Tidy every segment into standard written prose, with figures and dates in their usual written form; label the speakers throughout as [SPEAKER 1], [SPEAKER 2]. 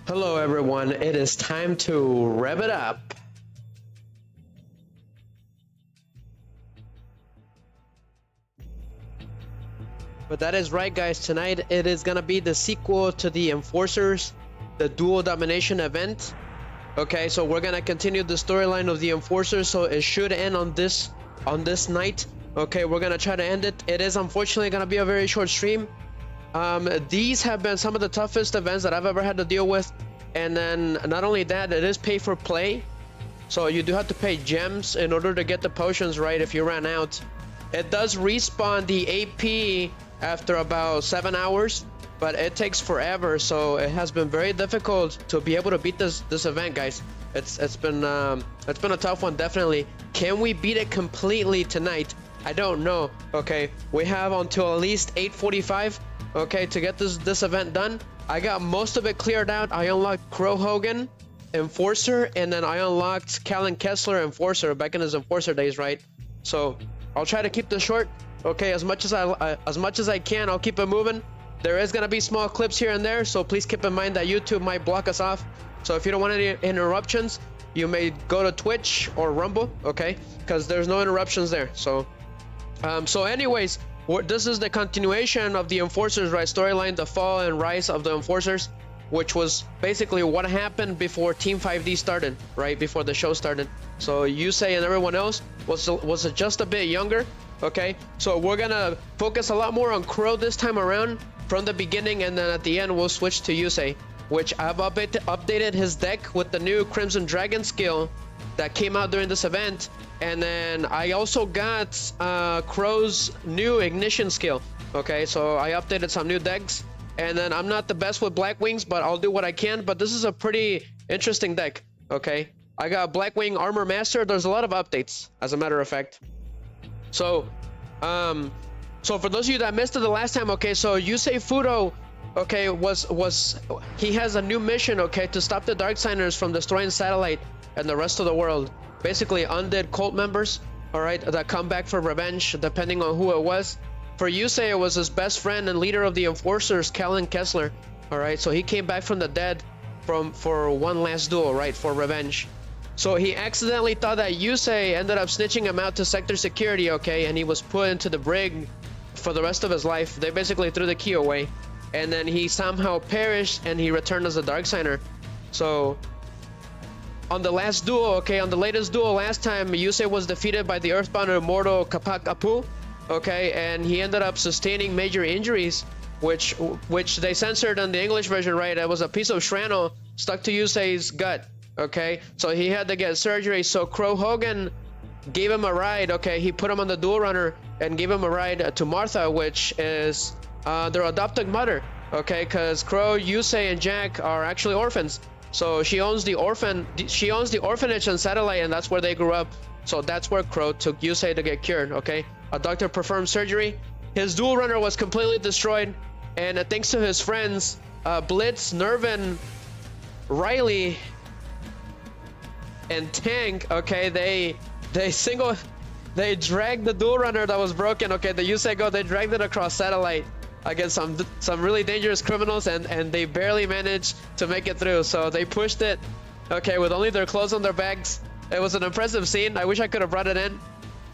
[SPEAKER 1] Hello everyone, it is time to rev it up. But that is right guys, tonight it is gonna be the sequel to the Enforcers, the Duel Domination event. Okay, so we're gonna continue the storyline of the Enforcers, so it should end on this night. Okay, we're gonna try to end it. It is unfortunately gonna be a very short stream. These have been some of the toughest events that I've ever had to deal with. And then not only that, it is pay for play. So you do have to pay gems in order to get the potions right if you ran out. It does respawn the AP after about 7 hours, but it takes forever. So it has been very difficult to be able to beat this event, guys. It's been a tough one, definitely. Can we beat it completely tonight? I don't know. Okay, we have until at least 8:45. Okay, to get this event done. I got most of it cleared out. I unlocked Crow Hogan, Enforcer, and then I unlocked Kalin Kessler, Enforcer, back in his Enforcer days, right? So I'll try to keep this short. Okay, as much as I can, I'll keep it moving. There is gonna be small clips here and there, so please keep in mind that YouTube might block us off. So if you don't want any interruptions, you may go to Twitch or Rumble, okay? Because there's no interruptions there. So anyways. This is the continuation of the Enforcers, right? Storyline, the fall and rise of the Enforcers, which was basically what happened before Team 5D started, right? Before the show started. So Yusei and everyone else was just a bit younger, okay? So we're gonna focus a lot more on Crow this time around from the beginning, and then at the end we'll switch to Yusei, which I've updated his deck with the new Crimson Dragon skill that came out during this event. And then I also got Crow's new ignition skill. Okay, so I updated some new decks. And then I'm not the best with Blackwings, but I'll do what I can. But this is a pretty interesting deck. Okay, I got Blackwing Armor Master. There's a lot of updates, as a matter of fact. So for those of you that missed it the last time, okay, so Yusei Fudo, okay, he has a new mission, okay, to stop the Darksiders from destroying Satellite and the rest of the world. Basically undead cult members, all right, that come back for revenge, depending on who it was. For Yusei, it was his best friend and leader of the Enforcers, Kalin Kessler, all right. So he came back from the dead for one last duel, right, for revenge. So he accidentally thought that Yusei ended up snitching him out to Sector Security, okay, and he was put into the brig for the rest of his life. They basically threw the key away, and then he somehow perished, and he returned as a Darksider. So on the last duel, okay, on the latest duel last time, Yusei was defeated by the Earthbound Immortal Kapak Apu, okay, and he ended up sustaining major injuries, which they censored in the English version, right? It was a piece of shrapnel stuck to Yusei's gut, okay, so he had to get surgery. So Crow Hogan gave him a ride, okay, he put him on the Duel Runner and gave him a ride to Martha, which is their adopted mother, okay, because Crow, Yusei, and Jack are actually orphans. So she owns the orphanage in Satellite, and that's where they grew up. So that's where Crow took Yusei to get cured, okay? A doctor performed surgery. His Duel Runner was completely destroyed, and thanks to his friends, Blitz, Nervin, Riley, and Tank, okay, they dragged the Duel Runner that was broken, okay, the Yusei Go, they dragged it across Satellite against some really dangerous criminals, and they barely managed to make it through. So they pushed it, okay, with only their clothes on their backs. It was an impressive scene. I wish I could have brought it in.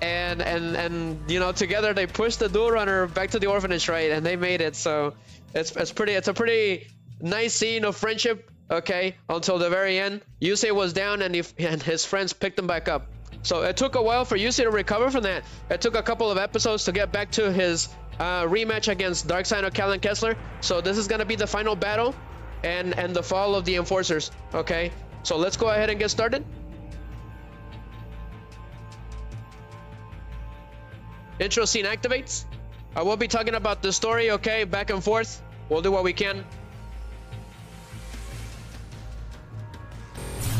[SPEAKER 1] And you know, together they pushed the Duel Runner back to the orphanage, right, and they made it. So it's a pretty nice scene of friendship, okay, until the very end. Yusei was down, and his friends picked him back up. So it took a while for Yusei to recover from that. It took a couple of episodes to get back to his rematch against Darksider Kalin Kessler. So this is gonna be the final battle and the fall of the Enforcers, okay? So let's go ahead and get started. Intro scene activates. I will be talking about the story, okay, back and forth. We'll do what we can.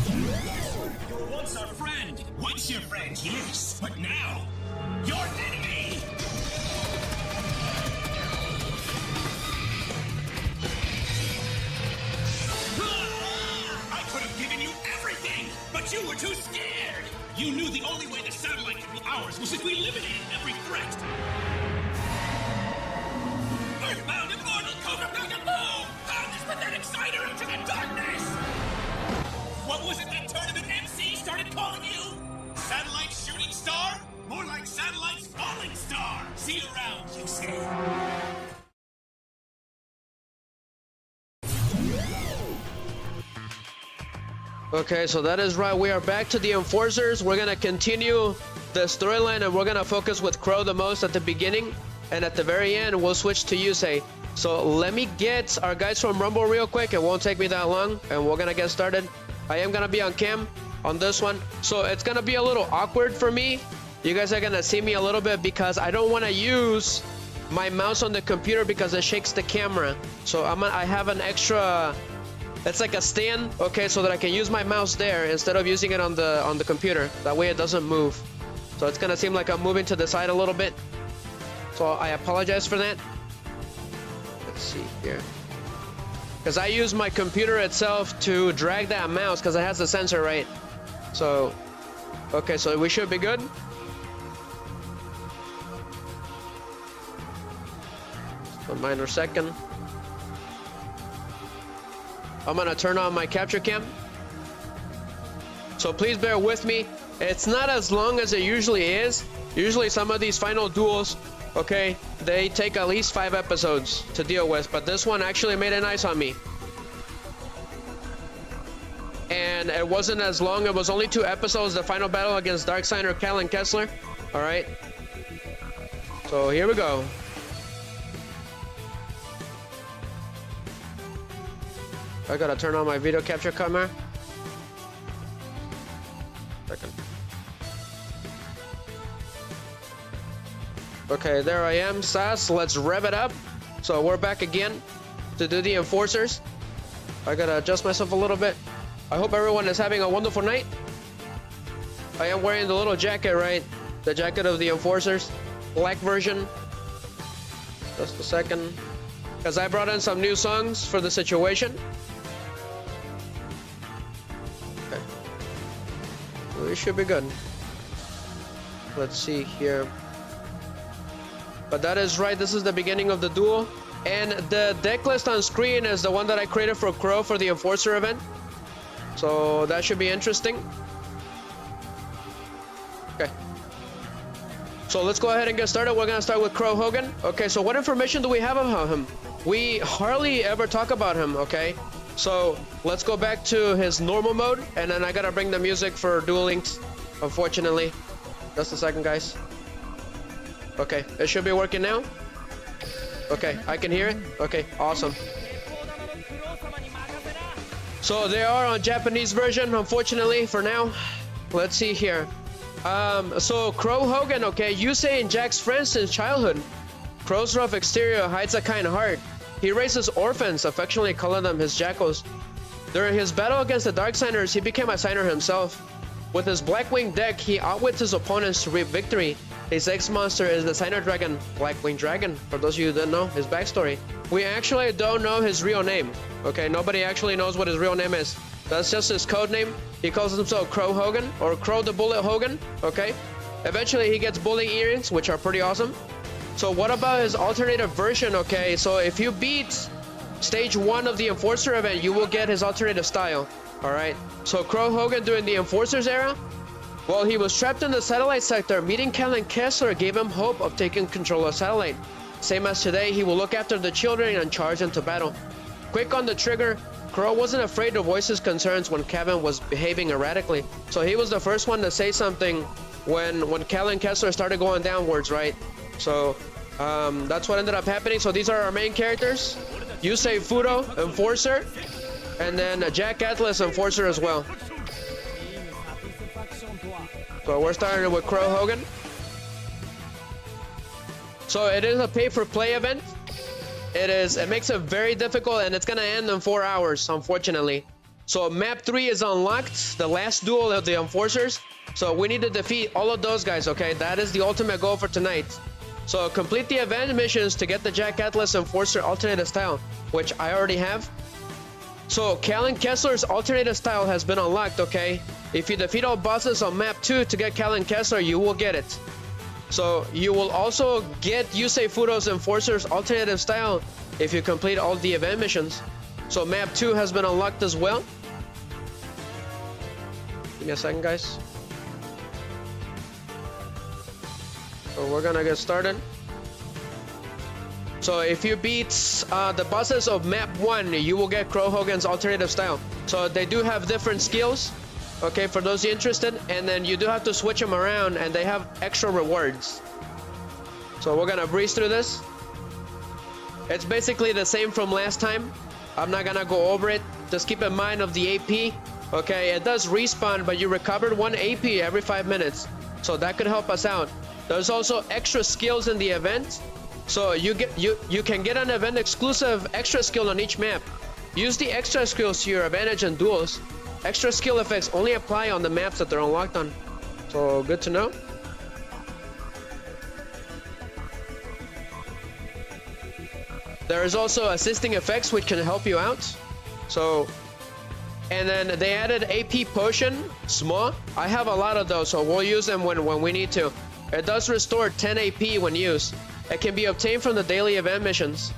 [SPEAKER 2] You were once our friend. Once your friend, yes. But now, your enemy. I could have given you everything, but you were too scared. You knew the only way the satellite could be ours was if we eliminated every threat. Earthbound Immortal Cobra Boom! Pound this pathetic cider into the darkness!
[SPEAKER 1] Okay, so that is right. We are back to the Enforcers. We're gonna continue the storyline, and we're gonna focus with Crow the most at the beginning, and at the very end we'll switch to Yusei. So let me get our guys from Rumble real quick. It won't take me that long, and we're gonna get started. I am gonna be on cam on this one, so it's gonna be a little awkward for me. You guys are gonna see me a little bit because I don't want to use my mouse on the computer because it shakes the camera. So I have an extra, it's like a stand, okay, so that I can use my mouse there instead of using it on the computer. That way it doesn't move. So it's gonna seem like I'm moving to the side a little bit. So I apologize for that. Let's see here. Because I use my computer itself to drag that mouse because it has a sensor, right? So, okay, so we should be good. Just a minor second. I'm gonna turn on my capture cam. So please bear with me. It's not as long as it usually is. Usually some of these final duels, okay, they take at least 5 episodes to deal with, but this one actually made it nice on me. And it wasn't as long. It was only 2 episodes, the final battle against Darksigner Kalin Kessler. All right. So here we go. I gotta turn on my video capture camera. Second. Okay, there I am, SAS. Let's rev it up. So we're back again to do the Enforcers. I gotta adjust myself a little bit. I hope everyone is having a wonderful night. I am wearing the little jacket, right? The jacket of the Enforcers, black version. Just a second, because I brought in some new songs for the situation. Okay, we should be good. Let's see here. But that is right, this is the beginning of the duel. And the deck list on screen is the one that I created for Crow for the Enforcer event. So that should be interesting. Okay. So let's go ahead and get started. We're gonna start with Crow Hogan. Okay, so what information do we have about him? We hardly ever talk about him, okay? So let's go back to his normal mode, and then I gotta bring the music for Duel Links, unfortunately. Just a second, guys. Okay, it should be working now. Okay, I can hear it. Okay, awesome. So they are on Japanese version, unfortunately, for now. Let's see here. So Crow Hogan, okay, Yusei and Jack's friends since childhood. Crow's rough exterior hides a kind heart. He raises orphans, affectionately calling them his jackals. During his battle against the Darksigners, he became a signer himself. With his Blackwing deck, he outwits his opponents to reap victory. His ex-monster is the Signer Dragon, Blackwing Dragon, for those of you who didn't know his backstory. We actually don't know his real name, okay? Nobody actually knows what his real name is. That's just his code name. He calls himself Crow Hogan, or Crow the Bullet Hogan, okay? Eventually he gets bullet earrings, which are pretty awesome. So what about his alternative version, okay? So if you beat stage 1 of the Enforcer event, you will get his alternative style, alright? So Crow Hogan during the Enforcers era, while he was trapped in the satellite sector, meeting Kalin Kessler gave him hope of taking control of satellite. Same as today, he will look after the children and charge into battle. Quick on the trigger, Crow wasn't afraid to voice his concerns when Kalin was behaving erratically. So he was the first one to say something when Kalin Kessler started going downwards, right? So that's what ended up happening. So these are our main characters. Yusei Fudo, Enforcer, and then Jack Atlas, Enforcer as well. So we're starting with Crow Hogan. So it is a pay-for-play event. It makes it very difficult, and it's gonna end in 4 hours, unfortunately. So map 3 is unlocked, the last duel of the Enforcers. So we need to defeat all of those guys, okay? That is the ultimate goal for tonight. So complete the event missions to get the Jack Atlas Enforcer alternative style, which I already have. So Kalin Kessler's alternative style has been unlocked, okay? If you defeat all bosses on map 2 to get Kalin Kessler, you will get it. So you will also get Yusei Fudo's Enforcer's alternative style if you complete all the event missions. So map 2 has been unlocked as well. Give me a second, guys. So we're gonna get started. So if you beat the bosses of map 1, you will get Crow Hogan's alternative style. So they do have different skills, okay, for those interested, and then you do have to switch them around, and they have extra rewards. So we're gonna breeze through this. It's basically the same from last time. I'm not gonna go over it. Just keep in mind of the AP. Okay, it does respawn, but you recovered 1 AP every 5 minutes. So that could help us out. There's also extra skills in the event. So you can get an event exclusive extra skill on each map. Use the extra skills to your advantage in duels. Extra skill effects only apply on the maps that they're unlocked on. So good to know. There is also assisting effects which can help you out. So, and then they added AP potion, small. I have a lot of those, so we'll use them when we need to. It does restore 10 AP when used. It can be obtained from the daily event missions.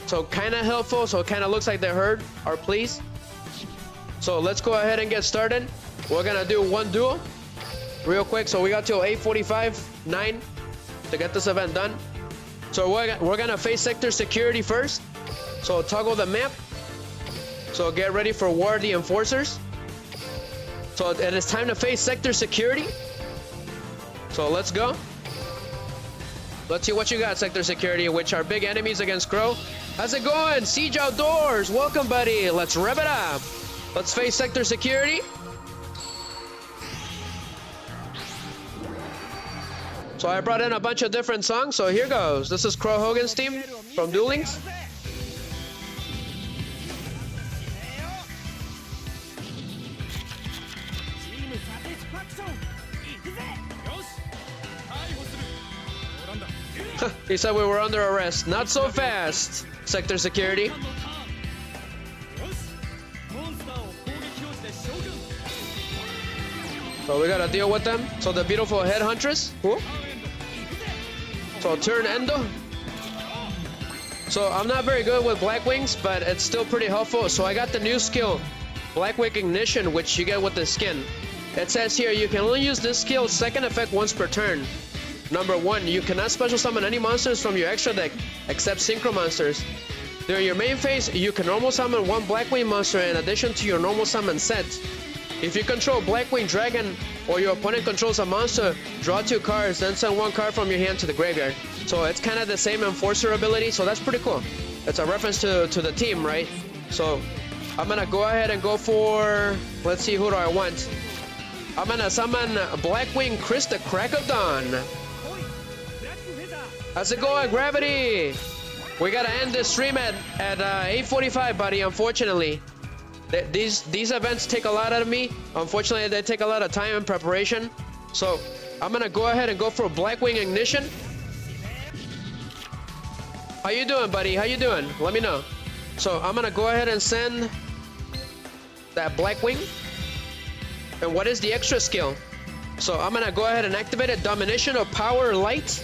[SPEAKER 1] So kind of helpful, so it kind of looks like they heard our pleas. So let's go ahead and get started. We're gonna do one duel real quick. So we got till 8:45, 9 to get this event done. So we're gonna face sector security first. So toggle the map. So get ready for War of the Enforcers. So it is time to face sector security. So let's go. Let's see what you got, sector security, which are big enemies against Crow. How's it going? Siege Outdoors, welcome buddy. Let's rev it up. Let's face sector security. So I brought in a bunch of different songs, so here goes. This is Crow Hogan's team from Dueling Gangs. He said we were under arrest. Not so fast, sector security. So we gotta deal with them. So the beautiful headhuntress. Cool. So turn endo. So I'm not very good with Black Wings, but it's still pretty helpful. So I got the new skill, Black Wing Ignition, which you get with the skin. It says here you can only use this skill second effect once per turn. Number 1, you cannot special summon any monsters from your extra deck except synchro monsters. During your main phase, you can normal summon 1 Blackwing monster in addition to your normal summon set. If you control Blackwing Dragon or your opponent controls a monster, draw 2 cards, then send 1 card from your hand to the graveyard. So it's kind of the same Enforcer ability, so that's pretty cool. It's a reference to the team, right? So I'm gonna go ahead and go for, let's see, who do I want? I'm gonna summon Blackwing Chris the Crack of Dawn. How's it going, Gravity? We gotta end this stream at 8:45, buddy, unfortunately. These events take a lot out of me. Unfortunately, they take a lot of time and preparation. So I'm gonna go ahead and go for Blackwing Ignition. How you doing, buddy? How you doing? Let me know. So I'm gonna go ahead and send that Blackwing. And what is the extra skill? So I'm gonna go ahead and activate it. Domination of Power Light.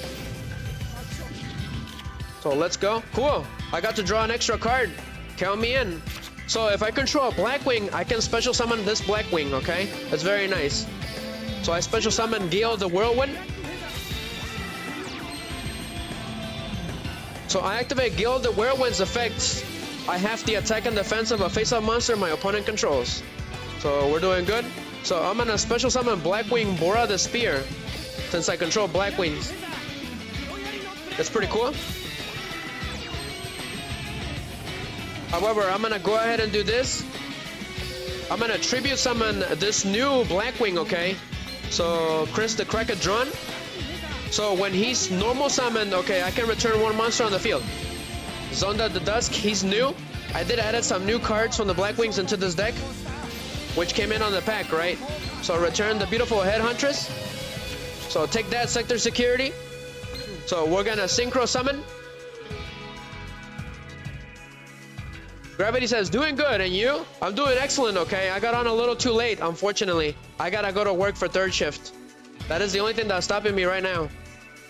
[SPEAKER 1] So let's go. Cool. I got to draw an extra card. Count me in. So if I control a Blackwing, I can special summon this Blackwing, okay? That's very nice. So I special summon Gale the Whirlwind. So I activate Gale the Whirlwind's effect. I have the attack and defense of a face-up monster my opponent controls. So we're doing good. So I'm gonna special summon Blackwing Bora the Spear, since I control Blackwings. That's pretty cool. However, I'm gonna go ahead and do this. I'm gonna tribute summon this new Blackwing, okay? So Chris the Crack of Dawn. So when he's normal summoned, okay, I can return 1 monster on the field. Zonda the Dusk, he's new. I did add some new cards from the Blackwings into this deck, which came in on the pack, right? So return the beautiful Headhuntress. So take that, sector security. So we're gonna synchro summon. Gravity says, doing good, and you? I'm doing excellent, okay? I got on a little too late, unfortunately. I gotta go to work for 3rd shift. That is the only thing that's stopping me right now.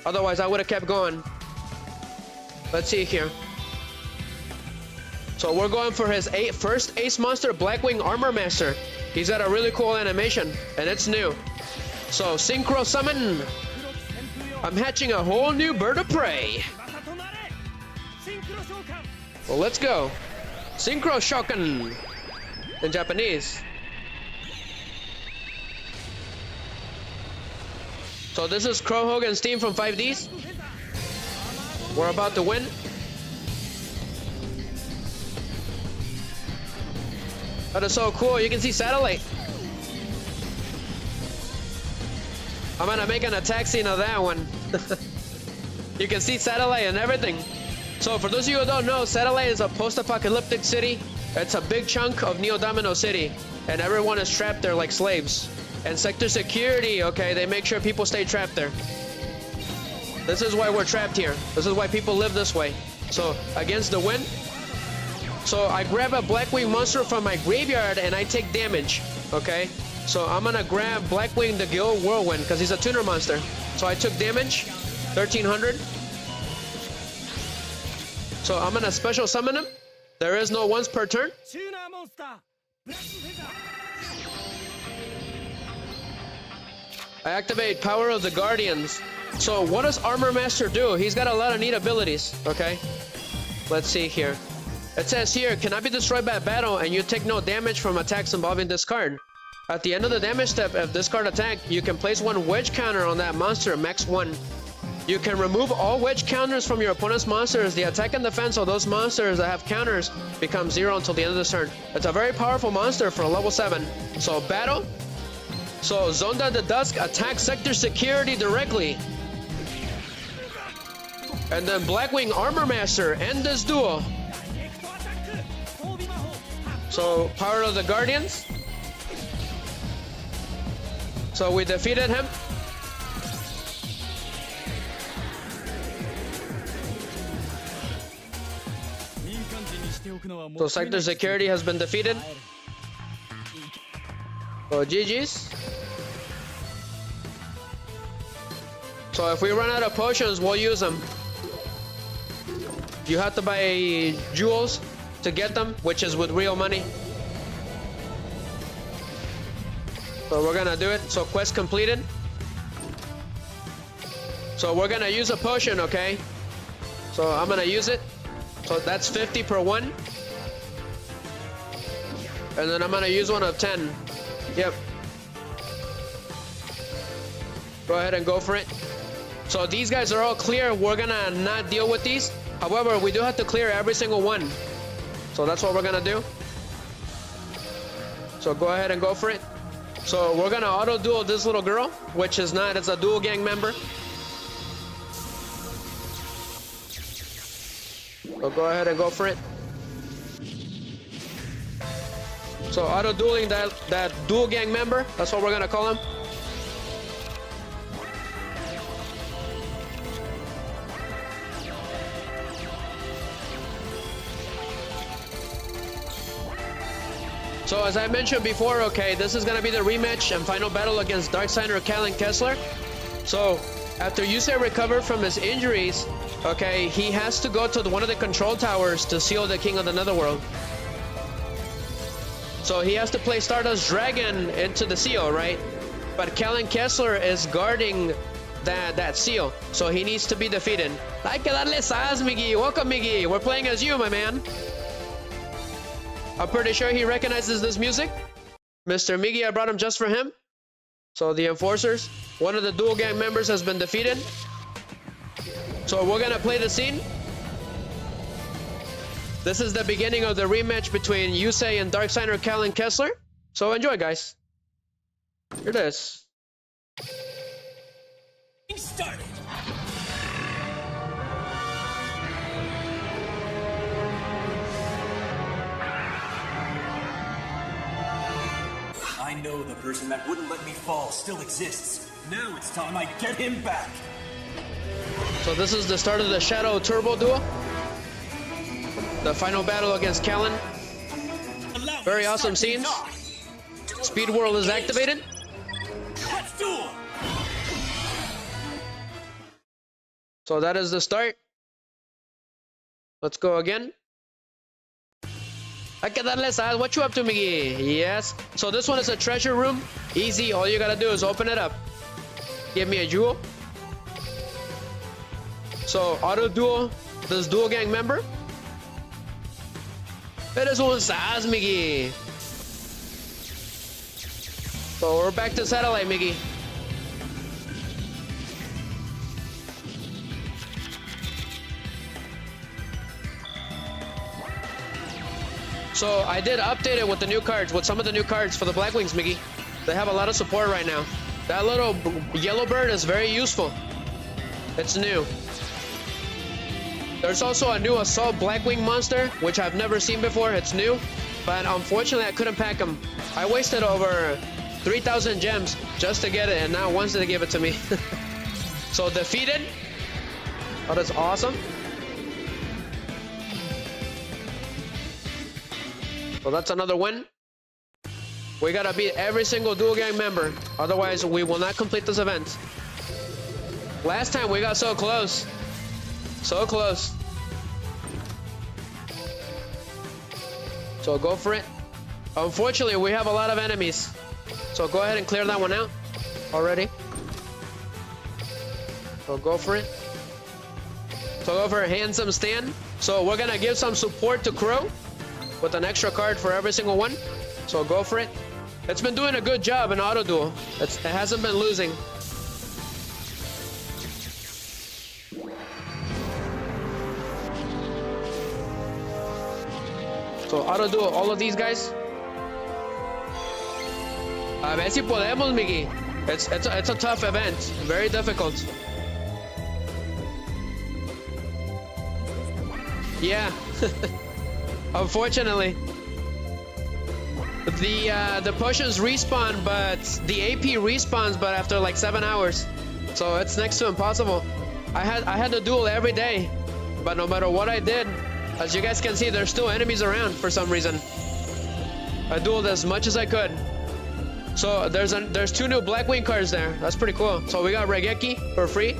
[SPEAKER 1] Otherwise, I would have kept going. Let's see here. So we're going for his first Ace Monster, Blackwing Armor Master. He's got a really cool animation, and it's new. So, Synchro Summon. I'm hatching a whole new bird of prey. Well, let's go. Synchro Shokan in Japanese. So this is Crow Hogan's team from 5Ds. We're about to win. That is so cool. You can see satellite. I'm gonna make an attack scene of that one. You can see satellite and everything. So for those of you who don't know, satellite is a post-apocalyptic city. It's a big chunk of Neo Domino City, and everyone is trapped there like slaves. And sector security, okay, they make sure people stay trapped there. This is why we're trapped here. This is why people live this way. So against the wind. So I grab a Blackwing monster from my graveyard and I take damage, okay? So I'm gonna grab Blackwing the Guild Whirlwind because he's a tuner monster. So I took damage, 1300. So I'm gonna special summon him. There is no once per turn. I activate Power of the Guardians. So what does Armor Master do? He's got a lot of neat abilities, okay? Let's see here. It says here, cannot be destroyed by battle and you take no damage from attacks involving this card. At the end of the damage step, if this card attack, you can place one wedge counter on that monster, max 1. You can remove all wedge counters from your opponent's monsters. The attack and defense of those monsters that have counters become 0 until the end of the turn. It's a very powerful monster for a level 7. So battle. So Zonda the Dusk attacks sector security directly. And then Blackwing Armor Master end this duel. So Power of the Guardians. So we defeated him. So sector security has been defeated. So GG's. So if we run out of potions, we'll use them. You have to buy jewels to get them, which is with real money. So we're gonna do it. So quest completed. So we're gonna use a potion, okay? So I'm gonna use it. So that's 50 per one. And then I'm gonna use one of 10. Yep. Go ahead and go for it. So these guys are all clear. We're gonna not deal with these. However, we do have to clear every single one. So that's what we're gonna do. So go ahead and go for it. So we're gonna auto duel this little girl, which is not, it's a duel gang member. So go ahead and go for it. So auto dueling that duel gang member, that's what we're gonna call him. So as I mentioned before, okay, this is gonna be the rematch and final battle against Darksigner Kalin Kessler. So after Yusei recovered from his injuries, okay, he has to go to one of the control towers to seal the King of the Netherworld. So he has to play Stardust Dragon into the seal, right? But Kalin Kessler is guarding that seal, so he needs to be defeated. Hay que darle sas, Miggy. Welcome, Miggy. We're playing as you, my man. I'm pretty sure he recognizes this music. Mr. Miggy, I brought him just for him. So the Enforcers, one of the duel gang members has been defeated. So we're gonna play the scene. This is the beginning of the rematch between Yusei and Darksigner Kalin Kessler. So enjoy, guys. Here it is.
[SPEAKER 2] Started. I know the person that wouldn't let me fall still exists. Now it's time I get him back.
[SPEAKER 1] So this is the start of the Shadow Turbo duel. The final battle against Kalin. Very awesome scenes. Speed World is activated.
[SPEAKER 2] Let's duel.
[SPEAKER 1] So that is the start. Let's go again. Hay que darle sal. What you up to, Miggy? Yes. So this one is a treasure room. Easy. All you gotta do is open it up. Give me a jewel. So auto duel this duel gang member. Eres un sas, Miggy. So we're back to satellite, Miggy. So I did update it with the new cards, with some of the new cards for the Black Wings, Miggy. They have a lot of support right now. That little yellow bird is very useful. It's new. There's also a new Assault Blackwing monster, which I've never seen before. It's new, but unfortunately I couldn't pack him. I wasted over 3,000 gems just to get it, and now wants to give it to me. So defeated. Oh, that's awesome. So that's another win. We gotta beat every single Duel Gang member, otherwise we will not complete this event. Last time we got so close. So close. So go for it. Unfortunately, we have a lot of enemies. So go ahead and clear that one out already. So go for it. So go for a handsome stand. So we're gonna give some support to Crow with an extra card for every single one. So go for it. It's been doing a good job in auto duel. It hasn't been losing. So auto duel all of these guys. A ver si podemos, Miggy. It's a tough event. Very difficult. Yeah. Unfortunately. The potions respawn, but the AP respawns, but after like 7 hours. So it's next to impossible. I had to duel every day, but no matter what I did, as you guys can see, there's still enemies around for some reason. I dueled as much as I could. So there's 2 new Blackwing cards there. That's pretty cool. So we got Regeki for free.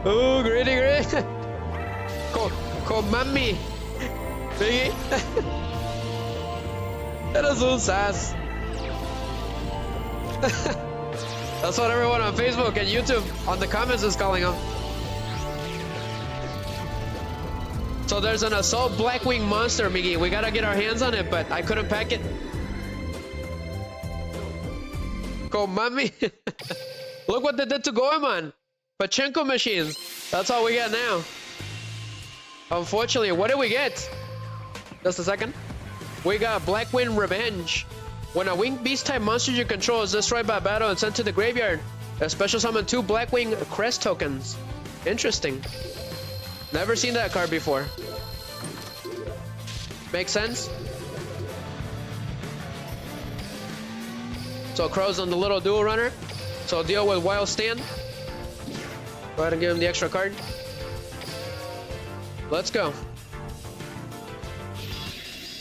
[SPEAKER 1] Oh, great. Mami. Biggie. Eres un sas. That's what everyone on Facebook and YouTube on the comments is calling him. So there's an Assault Blackwing monster, Miggy. We gotta get our hands on it, but I couldn't pack it. Mami. Look what they did to Goemon. Pachinko machines. That's all we get now. Unfortunately, what did we get? Just a second. We got Blackwing Revenge. When a winged beast type monster you control is destroyed by battle and sent to the graveyard, a special summon 2 Blackwing crest tokens. Interesting. Never seen that card before. Makes sense. So Crow's on the little dual runner. So deal with Wild Stand. Go ahead and give him the extra card. Let's go.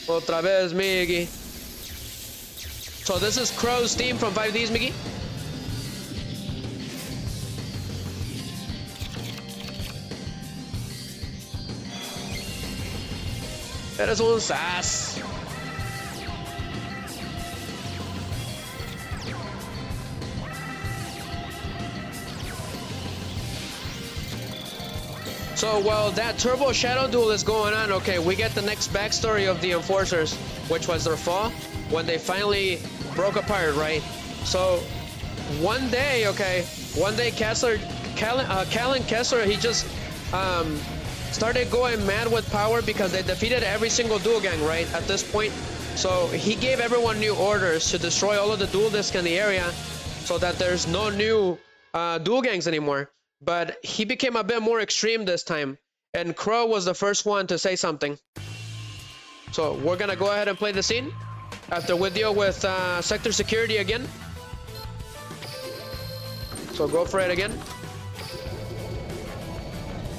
[SPEAKER 1] Otra vez, Miggy. So this is Crow's theme from 5Ds, Miggy. Eres un sas. So while that Turbo Shadow Duel is going on, okay, we get the next backstory of the Enforcers, which was their fall when they finally broke apart, right? So one day Kessler, Kalin Kessler, he just started going mad with power because they defeated every single duel gang, right, at this point. So he gave everyone new orders to destroy all of the duel discs in the area so that there's no new duel gangs anymore. But he became a bit more extreme this time, and Crow was the first one to say something. So we're gonna go ahead and play the scene after we deal with sector security again. So go for it again.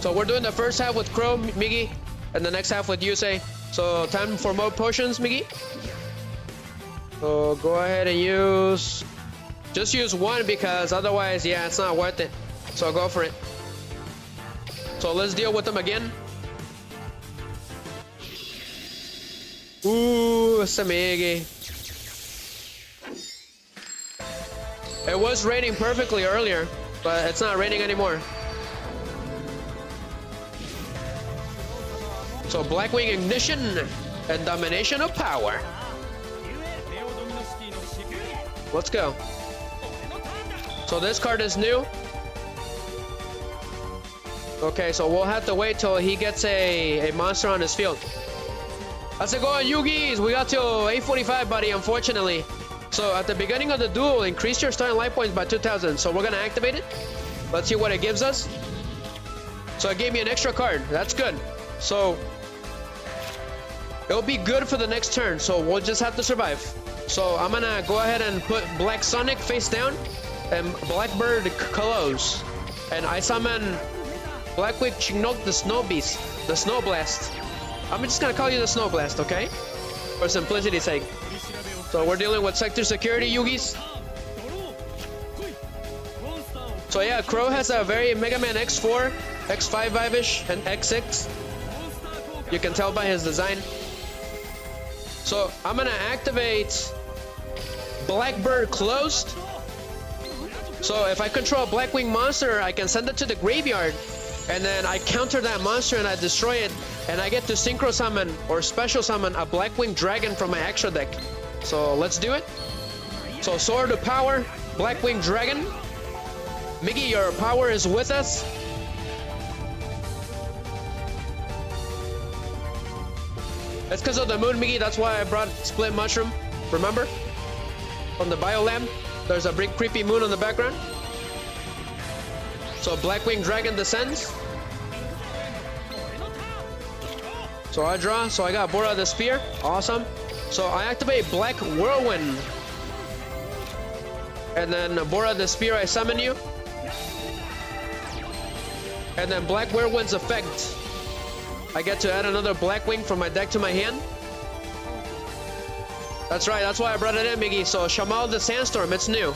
[SPEAKER 1] So we're doing the first half with Crow, Miggy, and the next half with Yusei. So time for more potions, Miggy. So go ahead and just use one, because otherwise, yeah, it's not worth it. So go for it. So let's deal with them again. Ooh, Samigi. It was raining perfectly earlier, but it's not raining anymore. So Blackwing Ignition and Domination of Power. Let's go. So this card is new. Okay, so we'll have to wait till he gets a monster on his field. How's it going, Yugis? We got to 845, buddy, unfortunately. So at the beginning of the duel, increase your starting life points by 2,000. So we're going to activate it. Let's see what it gives us. So it gave me an extra card. That's good. So it'll be good for the next turn. So we'll just have to survive. So I'm going to go ahead and put Black Sonic face down and Blackbird close. And I summon Blackwing Chinook, the Snow Beast, the Snow Blast. I'm just gonna call you the Snow Blast, okay? For simplicity's sake. So we're dealing with sector security, Yugis. So yeah, Crow has a very Mega Man X4, X5 vibe-ish, and X6. You can tell by his design. So I'm gonna activate Blackbird closed. So if I control a Blackwing monster, I can send it to the graveyard. And then I counter that monster and I destroy it. And I get to synchro summon or special summon a Blackwing Dragon from my extra deck. So let's do it. So Sword of Power, Blackwing Dragon. Miggy, your power is with us. That's because of the moon, Miggy. That's why I brought Split Mushroom. Remember? From the Biolam. There's a big creepy moon on the background. So Blackwing Dragon descends. So I draw. So I got Bora the Spear. Awesome. So I activate Black Whirlwind. And then Bora the Spear, I summon you. And then Black Whirlwind's effect. I get to add another Blackwing from my deck to my hand. That's right. That's why I brought it in, Miggy. So Shamal the Sandstorm. It's new.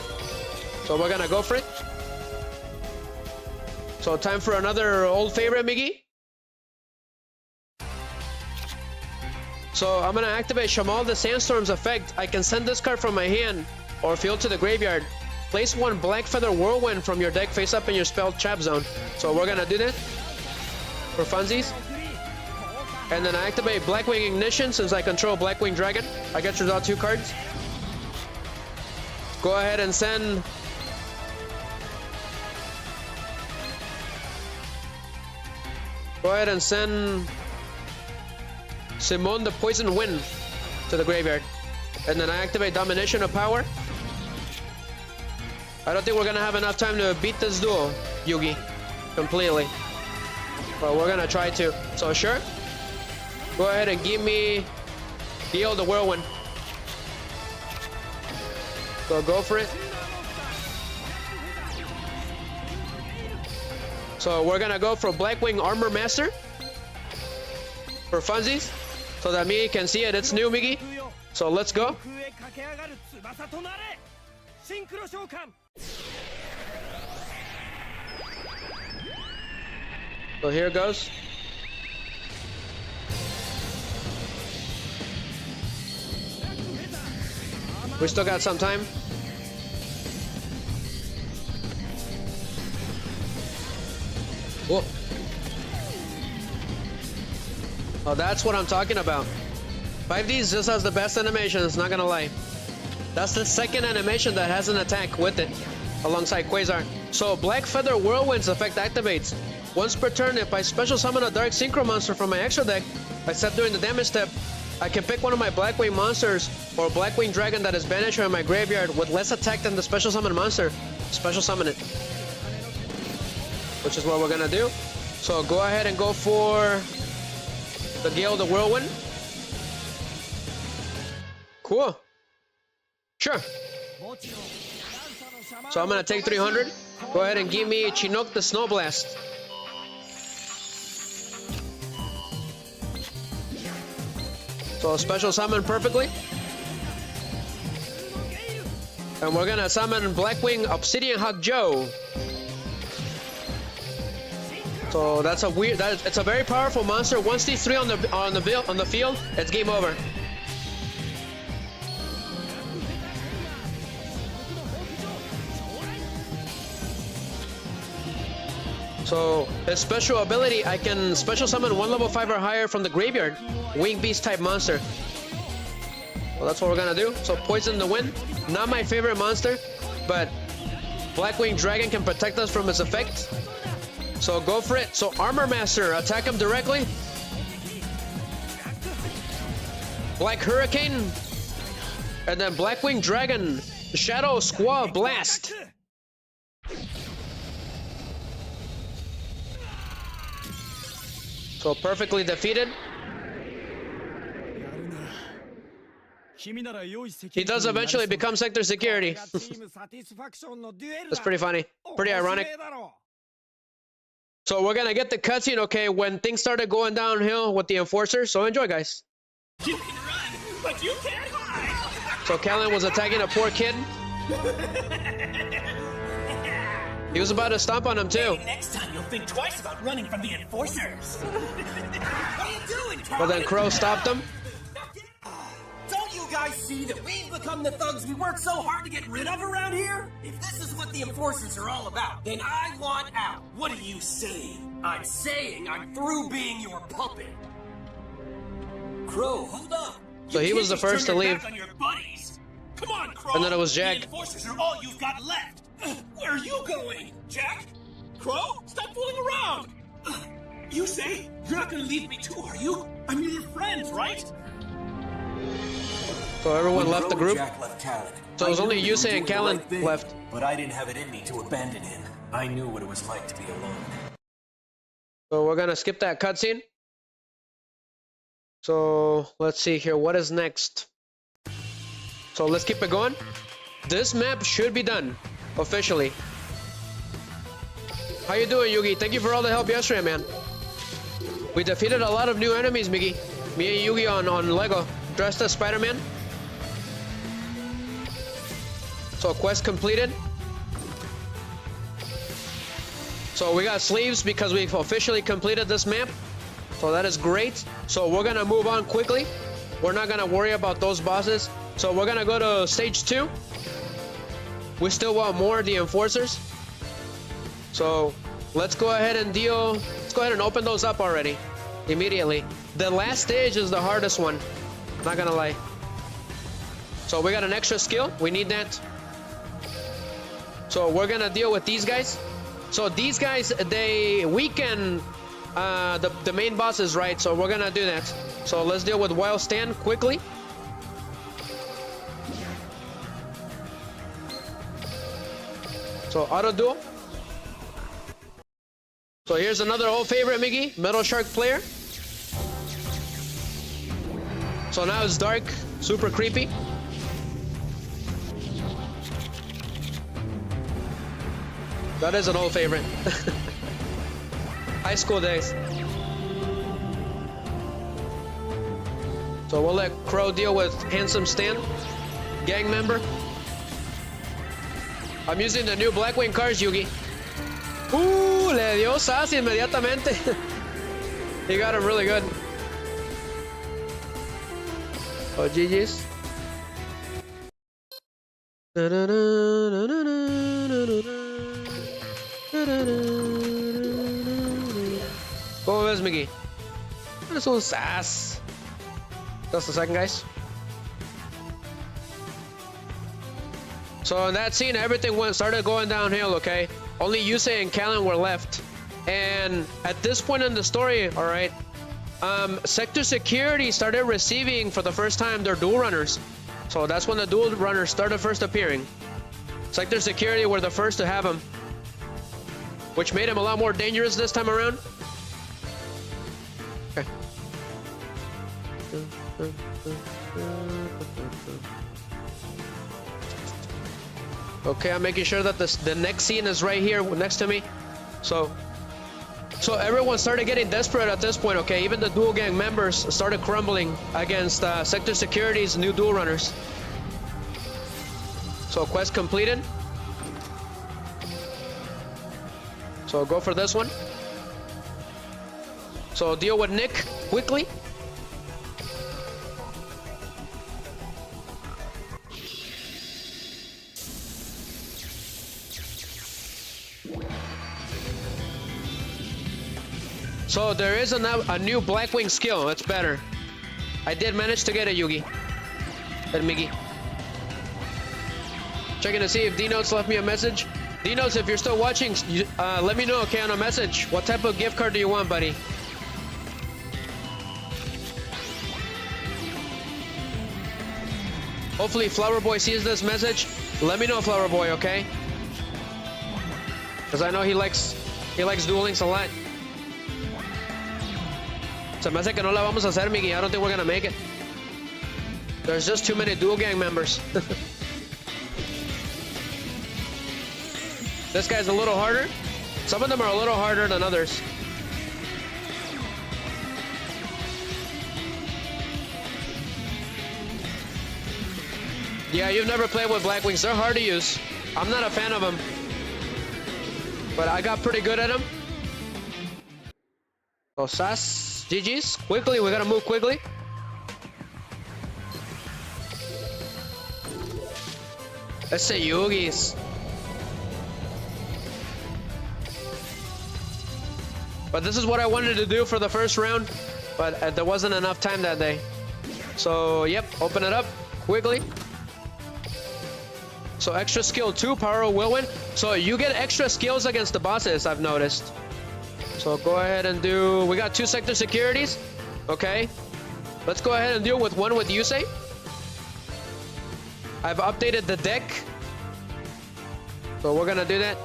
[SPEAKER 1] So we're going to go for it. So time for another old favorite, Miggy. So I'm going to activate Shamal the Sandstorm's effect. I can send this card from my hand or field to the graveyard. Place one Black Feather Whirlwind from your deck face up in your spell trap zone. So we're going to do that for funsies. And then I activate Blackwing Ignition since I control Blackwing Dragon. I get to draw 2 cards. Go ahead and send... Go ahead and send Simone the Poison Wind to the graveyard. And then I activate Domination of Power. I don't think we're going to have enough time to beat this duel, Yugi. Completely. But we're going to try to. So sure. Go ahead and give me Deal the Whirlwind. So go for it. So we're gonna go for Blackwing Armor Master for funsies, so that Miggy can see it. It's new, Miggy. So let's go. So here goes. We still got some time. Whoa. Oh, that's what I'm talking about. 5Ds just has the best animations, not gonna lie. That's the second animation that has an attack with it, alongside Quasar. So Black Feather Whirlwind's effect activates. Once per turn, if I special summon a Dark Synchro monster from my extra deck, except during the damage step, I can pick one of my Blackwing monsters or Blackwing Dragon that is banished from my graveyard with less attack than the special summon monster. Special summon it. Which is what we're gonna do. So go ahead and go for the Gale the Whirlwind. Cool. Sure. So I'm gonna take 300. Go ahead and give me Chinook the Snow Blast. So special summon perfectly. And we're gonna summon Blackwing Obsidian Hawk Joe. So that's a weird. It's a very powerful monster. Once these 3 on the field, it's game over. So his special ability, I can special summon 1 level 5 or higher from the graveyard. Wing Beast type monster. Well, that's what we're gonna do. So Poison the Wind. Not my favorite monster, but Blackwing Dragon can protect us from its effect. So go for it. So Armor Master, attack him directly. Black Hurricane. And then Blackwing Dragon. Shadow Squaw Blast. So perfectly defeated. He does eventually become Sector Security. That's pretty funny. Pretty ironic. So we're gonna get the cutscene, okay, when things started going downhill with the Enforcers. So enjoy, guys.
[SPEAKER 2] You can run, but you can't hide.
[SPEAKER 1] So Kalin was attacking a poor kid. He was about to stomp on him too.
[SPEAKER 2] Maybe next time you'll think twice about running from the Enforcers. What are you doing, Carl?
[SPEAKER 1] But then Crow stopped him.
[SPEAKER 2] Don't you guys see that we've become the thugs we worked so hard to get rid of around here? If this is what the Enforcers are all about, then I want out. What are you saying? I'm saying I'm through being your puppet. Crow, hold up.
[SPEAKER 1] So he was the first to leave.
[SPEAKER 2] On your buddies. Come on, Crow.
[SPEAKER 1] And then it was Jack.
[SPEAKER 2] The Enforcers are all you've got left. Where are you going? Jack? Crow? Stop fooling around! You say you're not gonna leave me too, are you? I mean, you're friends, right?
[SPEAKER 1] So everyone left the group.
[SPEAKER 3] Jack left Kalin.
[SPEAKER 1] So it was only Yusei and Kalin left.
[SPEAKER 3] But I didn't have it in me to abandon him. I knew what it was like to be alone.
[SPEAKER 1] So we're gonna skip that cutscene. So let's see here. What is next? So let's keep it going. This map should be done officially. How you doing, Yugi? Thank you for all the help yesterday, man. We defeated a lot of new enemies, Miggy. Me and Yugi on Lego, dressed as Spider-Man. So quest completed. So we got sleeves because we've officially completed this map. So that is great. So we're gonna move on quickly. We're not gonna worry about those bosses. So we're gonna go to stage 2. We still want more of the Enforcers. So let's go ahead and let's go ahead and open those up already. Immediately. The last stage is the hardest one. Not gonna lie. So we got an extra skill. We need that. So we're gonna deal with these guys. So these guys, they weaken the main bosses, right? So we're gonna do that. So let's deal with Wild Stand quickly. So auto duel. So here's another old favorite, Miggy, Metal Shark player. So now it's dark, super creepy. That is an old favorite. High school days. So we'll let Crow deal with Handsome Stan, gang member. I'm using the new Blackwing cars, Yugi. Le dio sassy inmediatamente. He got him really good. Oh, GG's. ¿Cómo ves, Miggy? Eres un sass. Just a second, guys. So in that scene, everything started going downhill, okay? Only Yusei and Kalin were left. And at this point in the story, all right, Sector Security started receiving for the first time their duel runners. So that's when the duel runners started first appearing. Sector Security were the first to have them, which made him a lot more dangerous this time around. Okay. Okay, I'm making sure that the next scene is right here next to me. So everyone started getting desperate at this point, okay? Even the Duel Gang members started crumbling against Sector Security's new duel runners. So quest completed. So go for this one. So deal with Nick quickly. So there is a new Blackwing skill. It's better. I did manage to get it, Yugi. And Miggy. Checking to see if D-Notes left me a message. D-Notes, if you're still watching, let me know, okay, on a message. What type of gift card do you want, buddy? Hopefully Flower Boy sees this message. Let me know, Flower Boy, okay? Because I know he likes Duel Links a lot. Se me hace que no la vamos a hacer, Miggy. I don't think we're gonna make it. There's just too many Duel Gang members. This guy's a little harder. Some of them are a little harder than others. Yeah, you've never played with Blackwings. They're hard to use. I'm not a fan of them. But I got pretty good at them. So Sas, GG's. Quickly, we gotta move quickly. Let's say Yugis. But this is what I wanted to do for the first round, but there wasn't enough time that day. So, yep, open it up quickly. So extra skill 2, power will win. So you get extra skills against the bosses, I've noticed. So go ahead and do, we got 2 sector securities. Okay, let's go ahead and deal with one with Yusei. I've updated the deck. So we're gonna do that.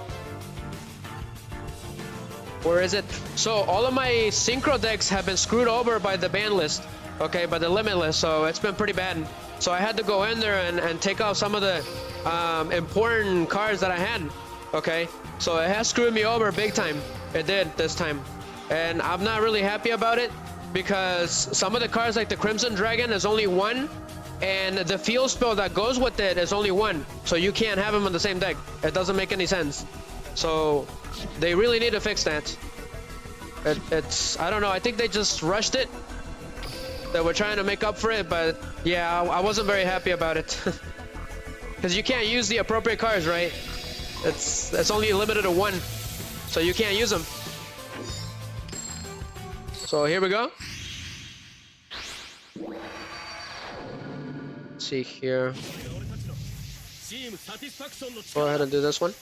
[SPEAKER 1] Where is it? So all of my synchro decks have been screwed over by the ban list, okay, by the limit list, so it's been pretty bad. So I had to go in there and take off some of the important cards that I had, okay? So it has screwed me over big time. It did this time. And I'm not really happy about it because some of the cards like the Crimson Dragon is only 1 and the field spell that goes with it is only 1. So you can't have them on the same deck. It doesn't make any sense. So they really need to fix that. It's, I don't know, I think they just rushed it. They were trying to make up for it, but yeah, I wasn't very happy about it. Because you can't use the appropriate cards, right? It's only limited to 1, so you can't use them. So here we go. Let's see here. Go ahead and do this one.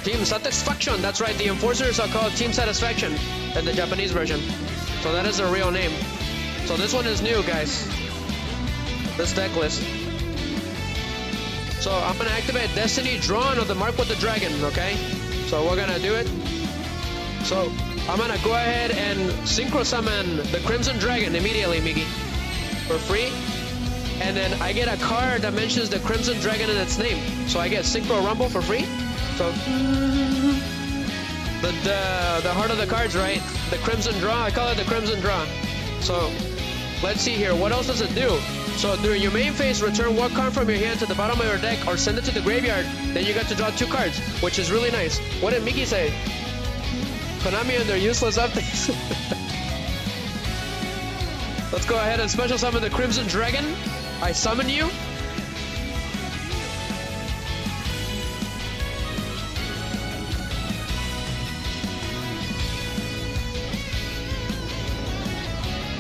[SPEAKER 1] Team Satisfaction, that's right, the enforcers are called Team Satisfaction in the Japanese version. So that is their real name. So this one is new, guys. This deck list. So I'm gonna activate Destiny Drawn of the Mark with the Dragon, okay? So we're gonna do it. So I'm gonna go ahead and synchro summon the Crimson Dragon immediately, Miggy, for free. And then I get a card that mentions the Crimson Dragon in its name. So I get Synchro Rumble for free. So the heart of the cards, right? The Crimson Draw, I call it the Crimson Draw. So let's see here, what else does it do? So during your main phase, return one card from your hand to the bottom of your deck or send it to the graveyard. Then you get to draw 2 cards, which is really nice. What did Miki say? Konami and their useless updates. Let's go ahead and special summon the Crimson Dragon. I summon you.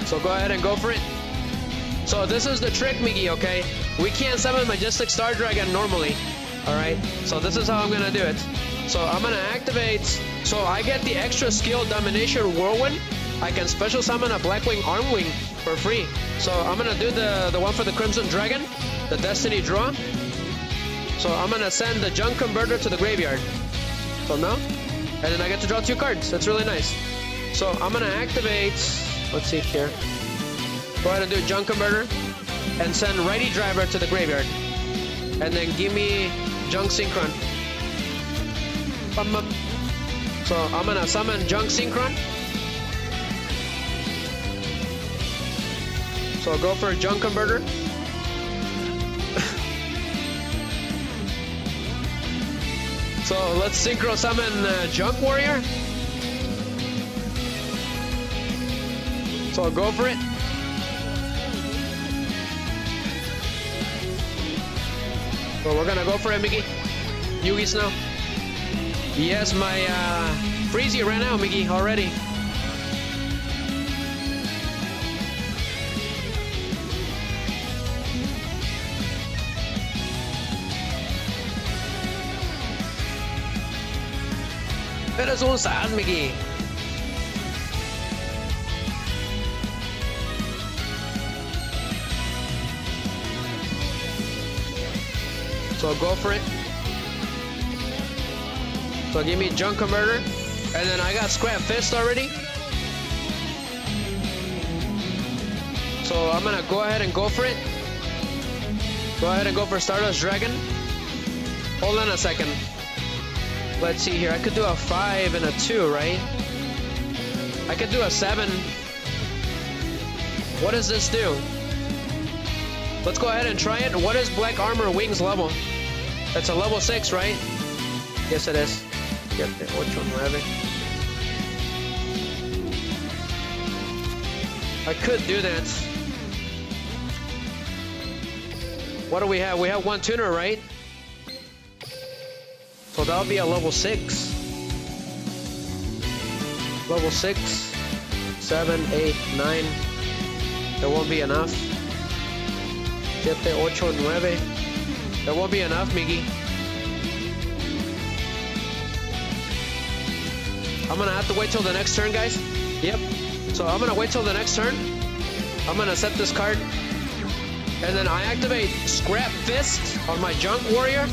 [SPEAKER 1] So go ahead and go for it. So this is the trick, Miggy, okay? We can't summon Majestic Star Dragon normally, alright? So this is how I'm gonna do it. So I'm gonna activate, so I get the extra skill Domination Whirlwind. I can special summon a Blackwing Armwing for free. So I'm gonna do the one for the Crimson Dragon, the Destiny Draw. So I'm gonna send the Junk Converter to the graveyard. So now, and then I get to draw 2 cards. That's really nice. So I'm gonna activate, let's see here. Go ahead and do Junk Converter and send Righty Driver to the graveyard. And then give me Junk Synchron. Bum, bum. So I'm gonna summon Junk Synchron. So go for Junk Converter. So let's synchro summon Junk Warrior. So go for it. So we're gonna go for it, Miggy. Yugi's now. Yes, my Freezy ran out, Miggy, already. Eres un sad, Miggy. So go for it. So give me junk converter. And then I got scrap fist already. So I'm gonna go ahead and go for it. Go ahead and go for Stardust Dragon. Hold on a second. Let's see here. I could do a 5 and a 2, right? I could do a 7. What does this do? Let's go ahead and try it. What is Black Armor Wings level? That's a level 6, right? Yes, it is. Get the 8-9. I could do that. What do we have? We have one tuner, right? So that'll be a level 6. Level 6, 7, 8, 9. That won't be enough. 7, 8, 9. That won't be enough, Miggy. I'm gonna have to wait till the next turn, guys. Yep. So I'm gonna wait till the next turn. I'm gonna set this card. And then I activate Scrap Fist on my Junk Warrior.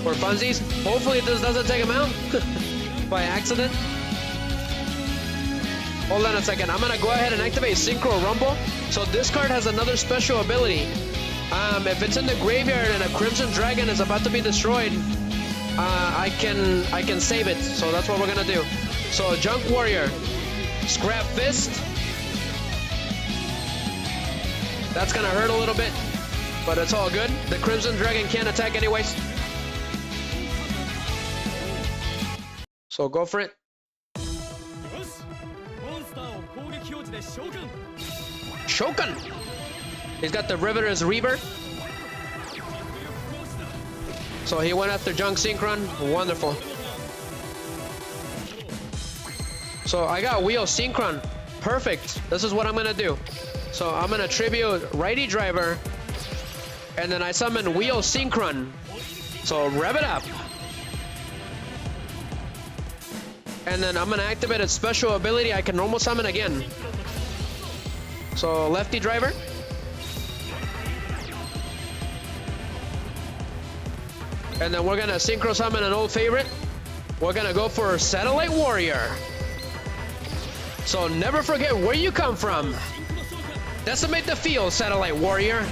[SPEAKER 1] For funsies. Hopefully this doesn't take him out. By accident. Hold on a second. I'm gonna go ahead and activate Synchro Rumble. So this card has another special ability. If it's in the graveyard and a Crimson Dragon is about to be destroyed, I can save it. So that's what we're gonna do. So Junk Warrior, Scrap Fist. That's gonna hurt a little bit, but it's all good. The Crimson Dragon can't attack anyways. So go for it. Shogun! He's got the Riveter's Reaver. So he went after Junk Synchron. Wonderful. So I got Wheel Synchron. Perfect. This is what I'm gonna do. So I'm gonna tribute Righty Driver. And then I summon Wheel Synchron. So rev it up. And then I'm gonna activate its special ability. I can normal summon again. So Lefty Driver. And then we're gonna synchro summon an old favorite. We're gonna go for Satellite Warrior. So never forget where you come from. Decimate the field, Satellite Warrior.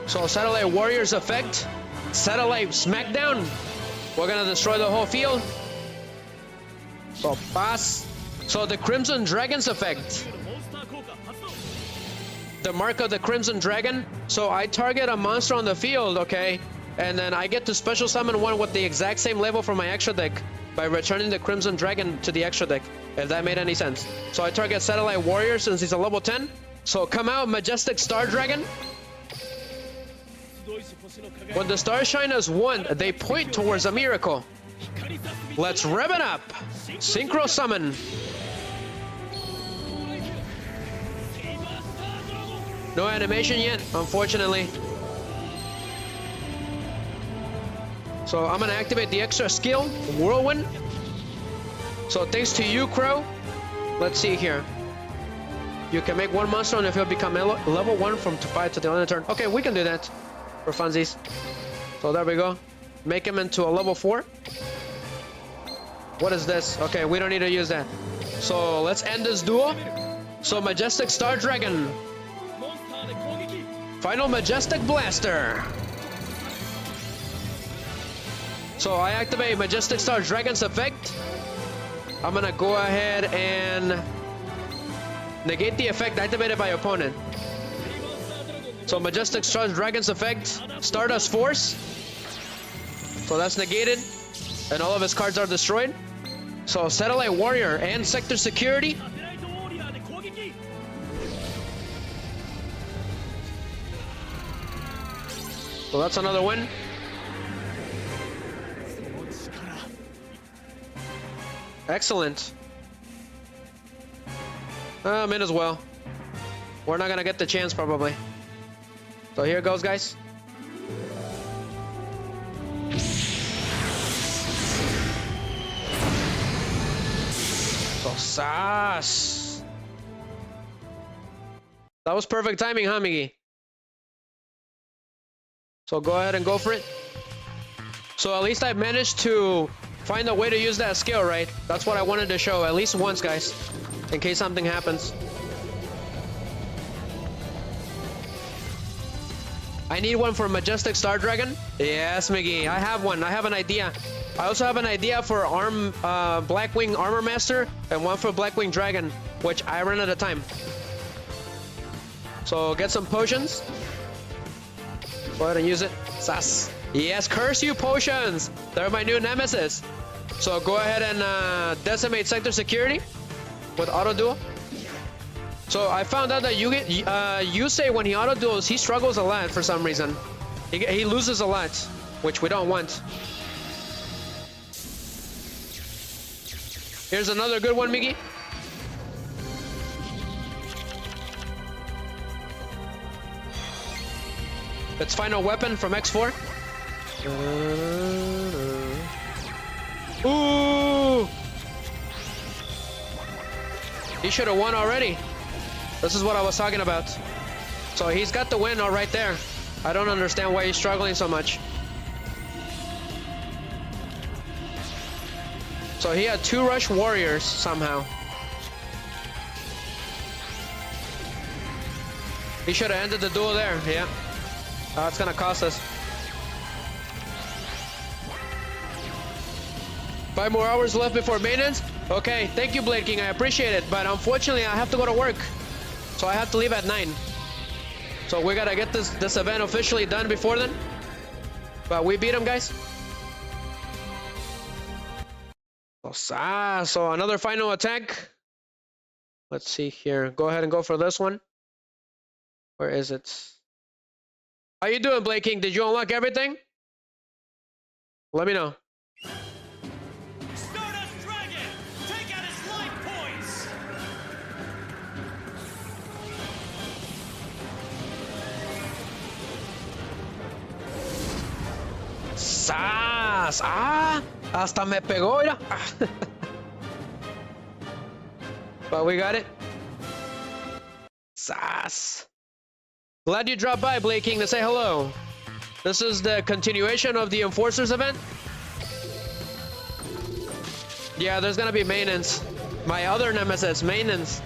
[SPEAKER 1] So Satellite Warrior's effect, Satellite Smackdown. We're gonna destroy the whole field. So pass. So the Crimson Dragon's effect. The mark of the Crimson Dragon. So I target a monster on the field, okay? And then I get to special summon one with the exact same level from my extra deck by returning the Crimson Dragon to the extra deck, if that made any sense. So I target Satellite Warrior since he's a level 10. So come out, Majestic Star Dragon. When the stars shine as one, they point towards a miracle. Let's rev it up. Synchro summon. No animation yet, unfortunately. So I'm gonna activate the extra skill, Whirlwind. So thanks to you, Crow. Let's see here. You can make one monster on the field become level 1 from 5 to the end of the turn. Okay, we can do that for funsies. So there we go. Make him into a level 4. What is this? Okay, we don't need to use that. So let's end this duel. So Majestic Star Dragon. Final Majestic Blaster. So I activate Majestic Star Dragon's effect. I'm gonna go ahead and negate the effect activated by opponent. So Majestic Star's Dragon's effect, Stardust Force. So that's negated, and all of his cards are destroyed. So Satellite Warrior and Sector Security. So that's another win. Excellent. Might as well. We're not gonna get the chance probably. So here goes, guys. So sass. That was perfect timing, huh, Miggy? So go ahead and go for it. So at least I managed to find a way to use that skill, right? That's what I wanted to show at least once, guys, in case something happens. I need one for Majestic Star Dragon. Yes, Miggy, I have one. I have an idea. I also have an idea for Blackwing Armor Master and one for Blackwing Dragon, which I ran out of time. So get some potions. Go ahead and use it. Sass. Yes, curse you potions. They're my new nemesis. So go ahead and decimate Sector Security with auto duel. So I found out that Yusei, when he auto duels, he struggles a lot for some reason. He loses a lot, which we don't want. Here's another good one, Miggy. Its final weapon from X4. Ooh! He should have won already. This is what I was talking about. So he's got the win all right there. I don't understand why he's struggling so much. So he had 2 Rush Warriors somehow. He should have ended the duel there, yeah. It's gonna cost us. 5 more hours left before maintenance. Okay, thank you, Blade King. I appreciate it, but unfortunately, I have to go to work, so I have to leave at 9. So we gotta get this event officially done before then. But we beat him, guys. So another final attack. Let's see here. Go ahead and go for this one. Where is it? How you doing, Blade King? Did you unlock everything? Let me know.
[SPEAKER 2] Stardust Dragon! Take out his life points!
[SPEAKER 1] ¡Sas! ¡Ah! Hasta me pegó, mira. But we got it. ¡Sas! Glad you dropped by, Blade King, to say hello. This is the continuation of the Enforcers event. Yeah, there's gonna be maintenance. My other nemesis, maintenance.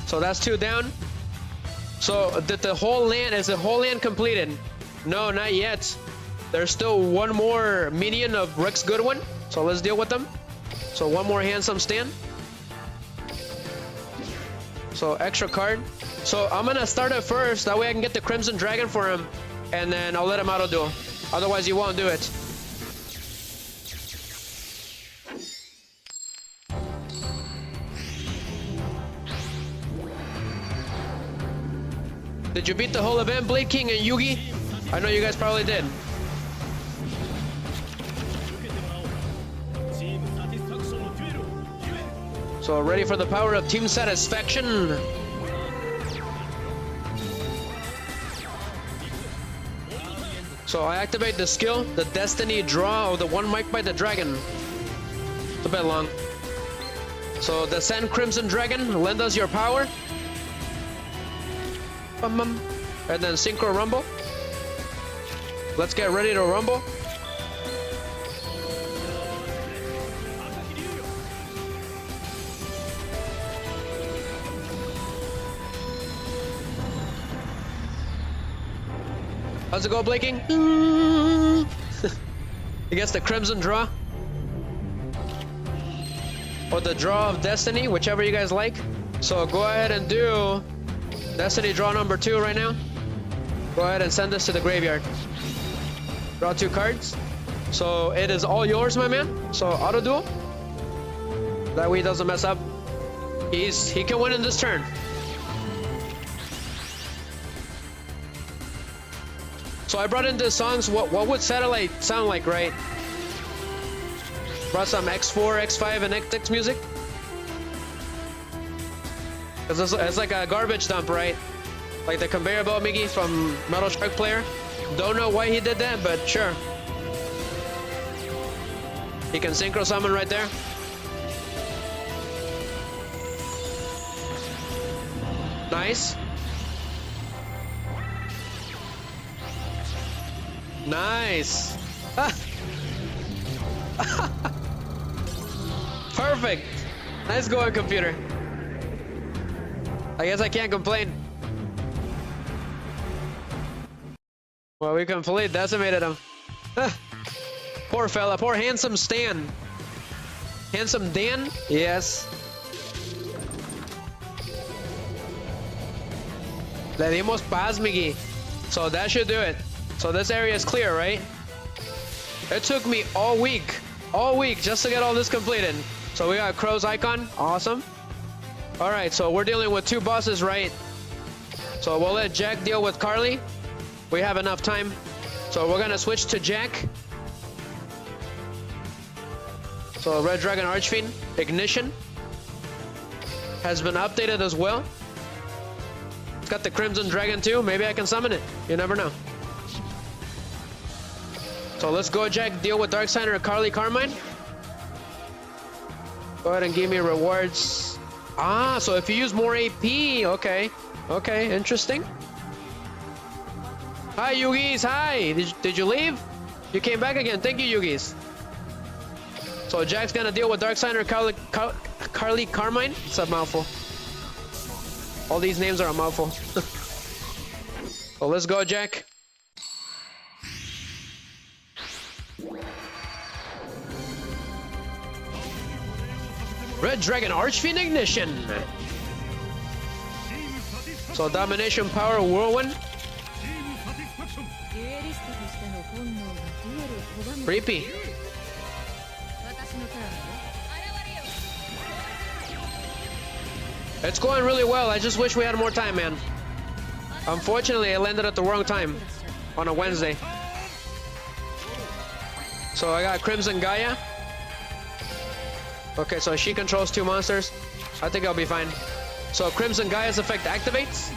[SPEAKER 1] So that's 2 down. So did the whole land, is the whole land completed? No, not yet. There's still 1 more minion of Rex Goodwin. So let's deal with them. So 1 more handsome stand. So extra card. So I'm gonna start it first. That way I can get the Crimson Dragon for him. And then I'll let him auto duel. Otherwise he won't do it. Did you beat the whole event, Blade King and Yugi? I know you guys probably did. So ready for the power of team satisfaction. So I activate the skill, the Destiny Draw of the 1 mic by the dragon. It's a bit long. So descend Crimson Dragon, lend us your power. And then Synchro Rumble. Let's get ready to rumble. How's it go, Blaking? He gets the Crimson Draw. Or the Draw of Destiny, whichever you guys like. So go ahead and do Destiny draw number 2 right now. Go ahead and send this to the graveyard. Draw 2 cards. So it is all yours, my man. So auto duel. That way he doesn't mess up. He can win in this turn. So I brought in the songs. What would Satellite sound like, right? Brought some X4, X5, and XX music. It's like a garbage dump, right? Like the conveyor belt Miggy from Metal Shark Player. Don't know why he did that, but sure. He can synchro summon right there. Nice. Nice. Perfect. Nice going, computer. I guess I can't complain. Well, we completely decimated him. Poor fella, poor handsome Stan. Handsome Dan? Yes. Le dimos paz, Miggy. So that should do it. So this area is clear, right? It took me all week just to get all this completed. So we got Crow's icon, awesome. All right, so we're dealing with 2 bosses, right? So we'll let Jack deal with Carly. We have enough time. So we're gonna switch to Jack. So Red Dragon Archfiend, Ignition, has been updated as well. It's got the Crimson Dragon too. Maybe I can summon it. You never know. So let's go, Jack. Deal with Darkseid or Carly Carmine. Go ahead and give me rewards. Ah, so if you use more AP, okay. Okay, interesting. Hi, Yugis. Hi. Did you leave? You came back again. Thank you, Yugis. So Jack's gonna deal with Darkseid or Carly Carmine. It's a mouthful. All these names are a mouthful. So let's go, Jack. Red Dragon Archfiend Ignition. So Domination Power Whirlwind. Creepy. It's going really well. I just wish we had more time, man. Unfortunately, I landed at the wrong time on a Wednesday. So I got Crimson Gaia. Okay, so she controls 2 monsters. I think I'll be fine. So Crimson Gaia's effect activates.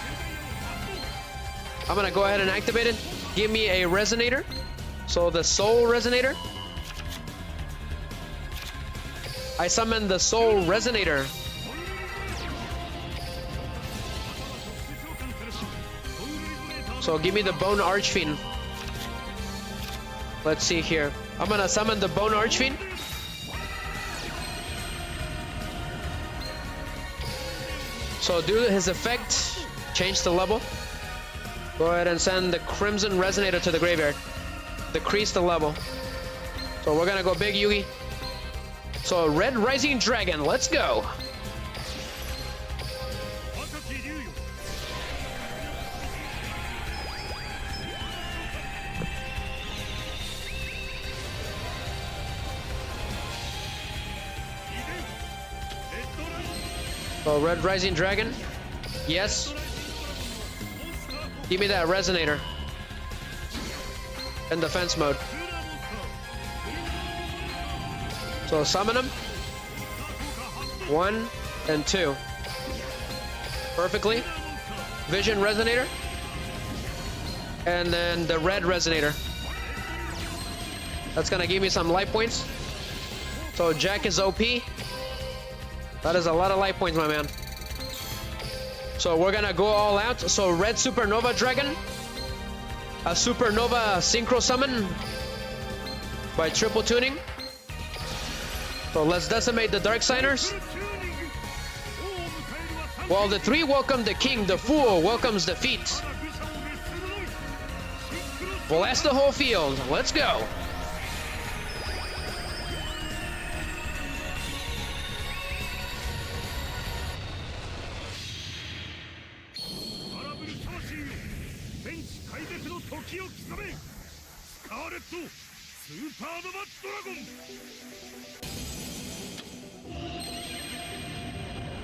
[SPEAKER 1] I'm gonna go ahead and activate it. Give me a Resonator. So the Soul Resonator. I summon the Soul Resonator. So give me the Bone Archfiend. Let's see here. I'm gonna summon the Bone Archfiend. So due to his effect, change the level. Go ahead and send the Crimson Resonator to the graveyard. Decrease the level. So we're gonna go big, Yugi. So Red Rising Dragon, let's go. So Red Rising Dragon, yes. Give me that Resonator. In defense mode. So summon him. 1 and 2. Perfectly. Vision Resonator. And then the red Resonator. That's gonna give me some life points. So Jack is OP. That is a lot of life points, my man. So we're gonna go all out. So red Supernova Dragon. A Supernova Synchro Summon by triple tuning. So let's decimate the Darksiders. While the 3 welcome the king, the fool welcomes defeat. Blast the whole field. Let's go.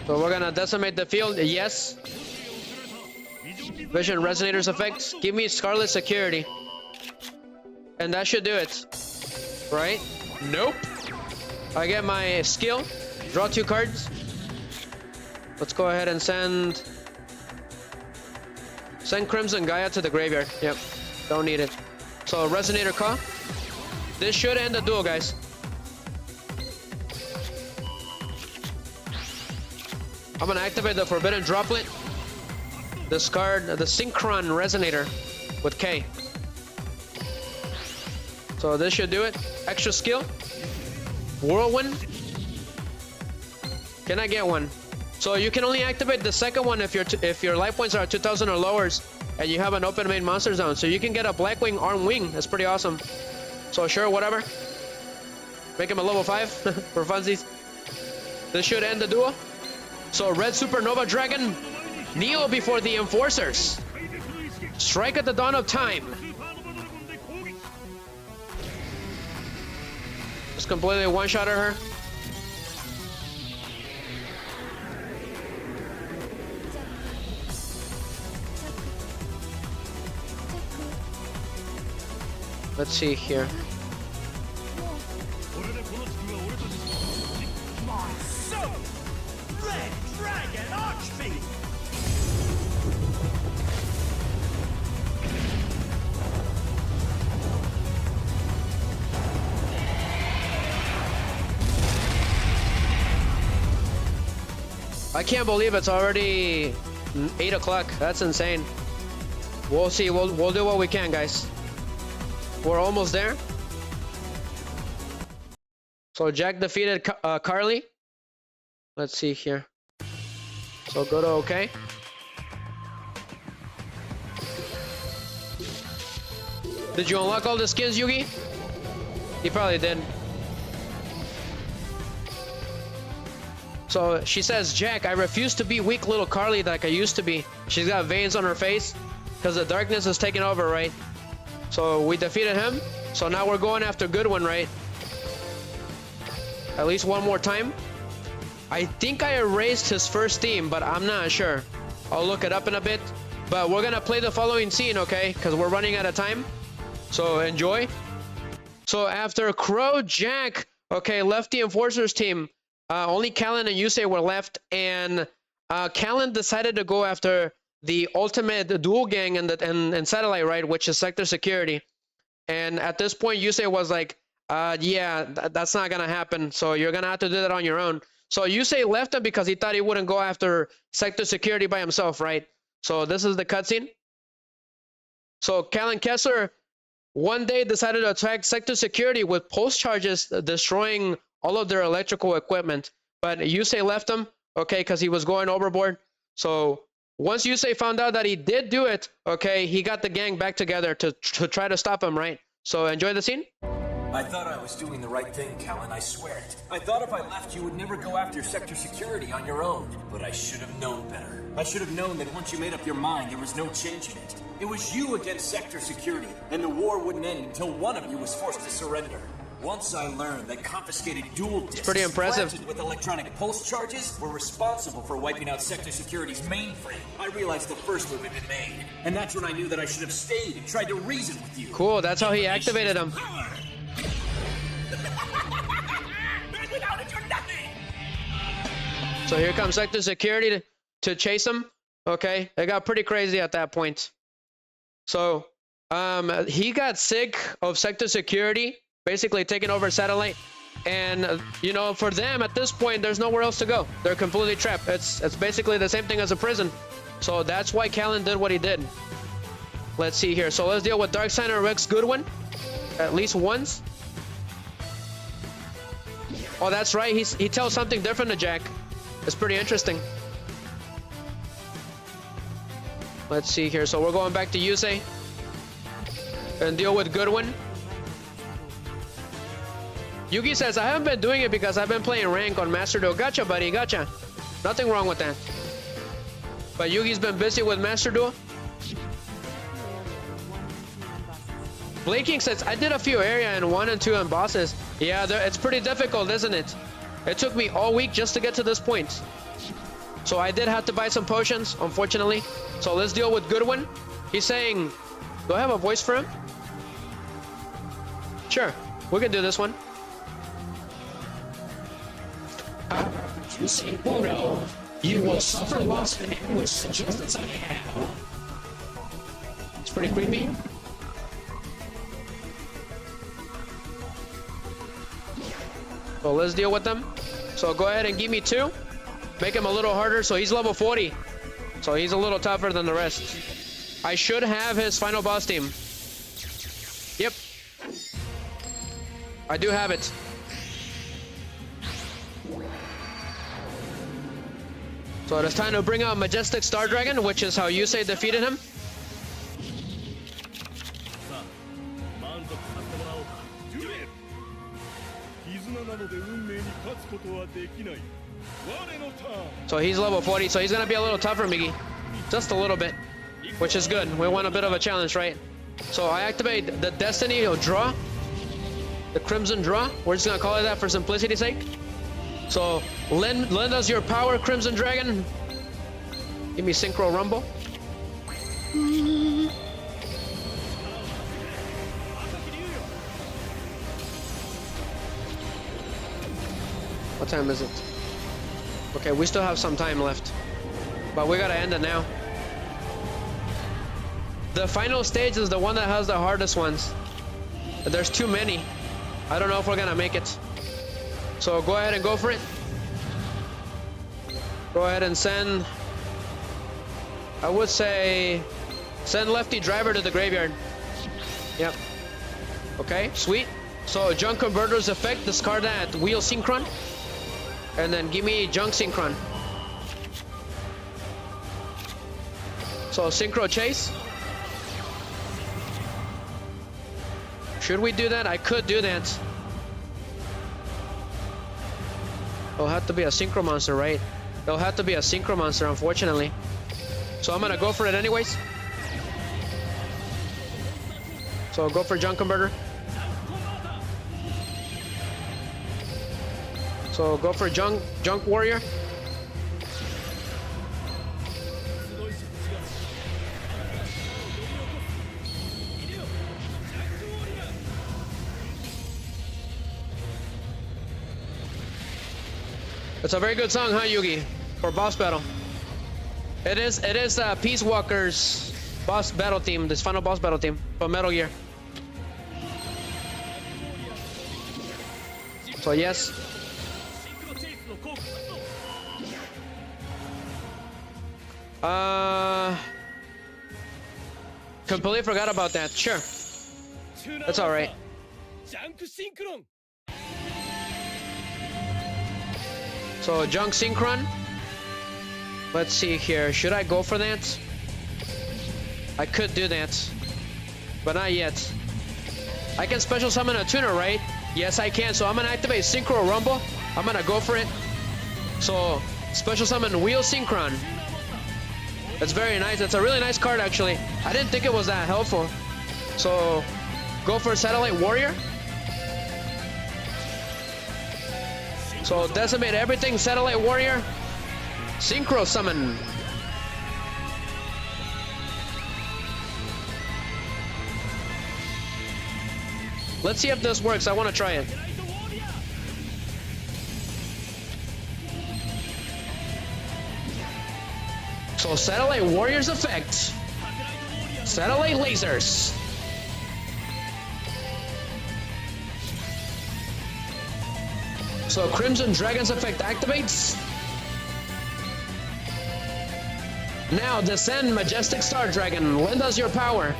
[SPEAKER 1] So we're gonna decimate the field. Yes. Vision resonators effects. Give me Scarlet Security. And that should do it. Right? Nope. I get my skill. Draw 2 cards. Let's go ahead and send Crimson Gaia to the graveyard. Yep. Don't need it. So Resonator Ka. This should end the duel, guys. I'm gonna activate the Forbidden Droplet. Discard the Synchron Resonator with K. So this should do it. Extra skill. Whirlwind. Can I get one? So you can only activate the second one if your life points are 2,000 or lower, and you have an open main monster zone. So you can get a Blackwing Arm Wing. That's pretty awesome. So sure, whatever. Make him a level 5 for funsies. This should end the duel. So Red Supernova Dragon, kneel before the Enforcers. Strike at the dawn of time. Just completely one-shot at her. Let's see here.
[SPEAKER 2] Red Dragon Archbeat!
[SPEAKER 1] I can't believe it's already 8 o'clock. That's insane. We'll see. We'll do what we can, guys. We're almost there. So Jack defeated Carly. Let's see here. So go to OK. Did you unlock all the skins, Yugi? He probably did. So she says, Jack, I refuse to be weak little Carly like I used to be. She's got veins on her face because the darkness is taking over, right? So we defeated him. So now we're going after Goodwin, right? At least one more time. I think I erased his first team, but I'm not sure. I'll look it up in a bit. But we're gonna play the following scene, okay? Because we're running out of time. So enjoy. So after Crow, Jack, okay, left the Enforcers team. Only Kalin and Yusei were left, and Kalin decided to go after the ultimate duel gang and satellite, right, which is Sector Security. And at this point, Yusei was like, yeah, that's not gonna happen. So you're gonna have to do that on your own. So Yusei left him because he thought he wouldn't go after Sector Security by himself, right? So this is the cutscene. So Kalin Kessler one day decided to attack Sector Security with pulse charges, destroying all of their electrical equipment. But Yusei left him, okay, because he was going overboard. So once Yusei found out that he did do it, okay, he got the gang back together to try to stop him, right? So enjoy the scene.
[SPEAKER 3] I thought I was doing the right thing, Kalin, I swear it. I thought if I left, you would never go after Sector Security on your own. But I should have known better. I should have known that once you made up your mind, there was no changing it. It was you against Sector Security, and the war wouldn't end until one of you was forced to surrender. Once I learned that confiscated dual discs
[SPEAKER 1] pretty impressive
[SPEAKER 3] planted with electronic pulse charges were responsible for wiping out Sector Security's mainframe, I realized the first move had been made. And that's when I knew that I should have stayed and tried to reason with you.
[SPEAKER 1] Cool, that's how he activated him.
[SPEAKER 2] Without it, you're nothing!
[SPEAKER 1] So here comes Sector Security to chase him. Okay, it got pretty crazy at that point. So he got sick of Sector Security basically taking over satellite, and you know, for them at this point there's nowhere else to go. They're completely trapped. It's basically the same thing as a prison. So that's why Kalin did what he did. Let's see here. So let's deal with Darkseid and Rex Goodwin at least once. Oh, that's right, he tells something different to Jack. It's pretty interesting. Let's see here. So we're going back to Yusei and deal with Goodwin. Yugi says, I haven't been doing it because I've been playing rank on Master Duel. Gotcha, buddy, gotcha. Nothing wrong with that. But Yugi's been busy with Master Duel. Blinking says, I did a few area in 1 and 2 and bosses. Yeah, it's pretty difficult, isn't it? It took me all week just to get to this point. So I did have to buy some potions, unfortunately. So let's deal with Goodwin. He's saying, do I have a voice for him? Sure, we can do this one.
[SPEAKER 4] Yusei Fudo, you will suffer loss of anguish such as I have.
[SPEAKER 1] It's pretty creepy. So let's deal with them. So go ahead and give me 2. Make him a little harder. So he's level 40. So he's a little tougher than the rest. I should have his final boss team. Yep. I do have it. So it's time to bring out Majestic Star Dragon, which is how Yusei defeated him. So he's level 40, so he's gonna be a little tougher, Miggy. Just a little bit, which is good. We want a bit of a challenge, right? So I activate the Destiny Draw, the Crimson Draw. We're just gonna call it that for simplicity's sake. So lend us your power, Crimson Dragon. Give me Synchro Rumble. What time is it? Okay, we still have some time left, but we gotta end it now. The final stage is the one that has the hardest ones. There's too many. I don't know if we're gonna make it. So go ahead and go for it. Go ahead and send, I would say, send Lefty Driver to the graveyard. Yep. Okay, sweet. So Junk Converter's effect, discard that Wheel Synchron. And then give me Junk Synchron. So Synchro Chase. Should we do that? I could do that. It'll have to be a Synchro Monster, right? It'll have to be a Synchro Monster, unfortunately. So I'm gonna go for it anyways. So go for Junk Converter. So go for Junk Warrior. It's a very good song, huh, Yugi? For boss battle. It is Peace Walker's boss battle theme, this final boss battle theme for Metal Gear. So yes. Completely forgot about that. Sure. That's all right. So Junk Synchron. Let's see here. Should I go for that? I could do that, but not yet. I can special summon a tuner, right? Yes, I can. So I'm gonna activate Synchro Rumble. I'm gonna go for it. So special summon Wheel Synchron. That's very nice. That's a really nice card, actually. I didn't think it was that helpful. So go for Satellite Warrior. So decimate everything, Satellite Warrior. Synchro Summon. Let's see if this works. I want to try it. So Satellite Warrior's effect. Satellite Lasers. So Crimson Dragon's effect activates. Now descend, Majestic Star Dragon. Lend us your power.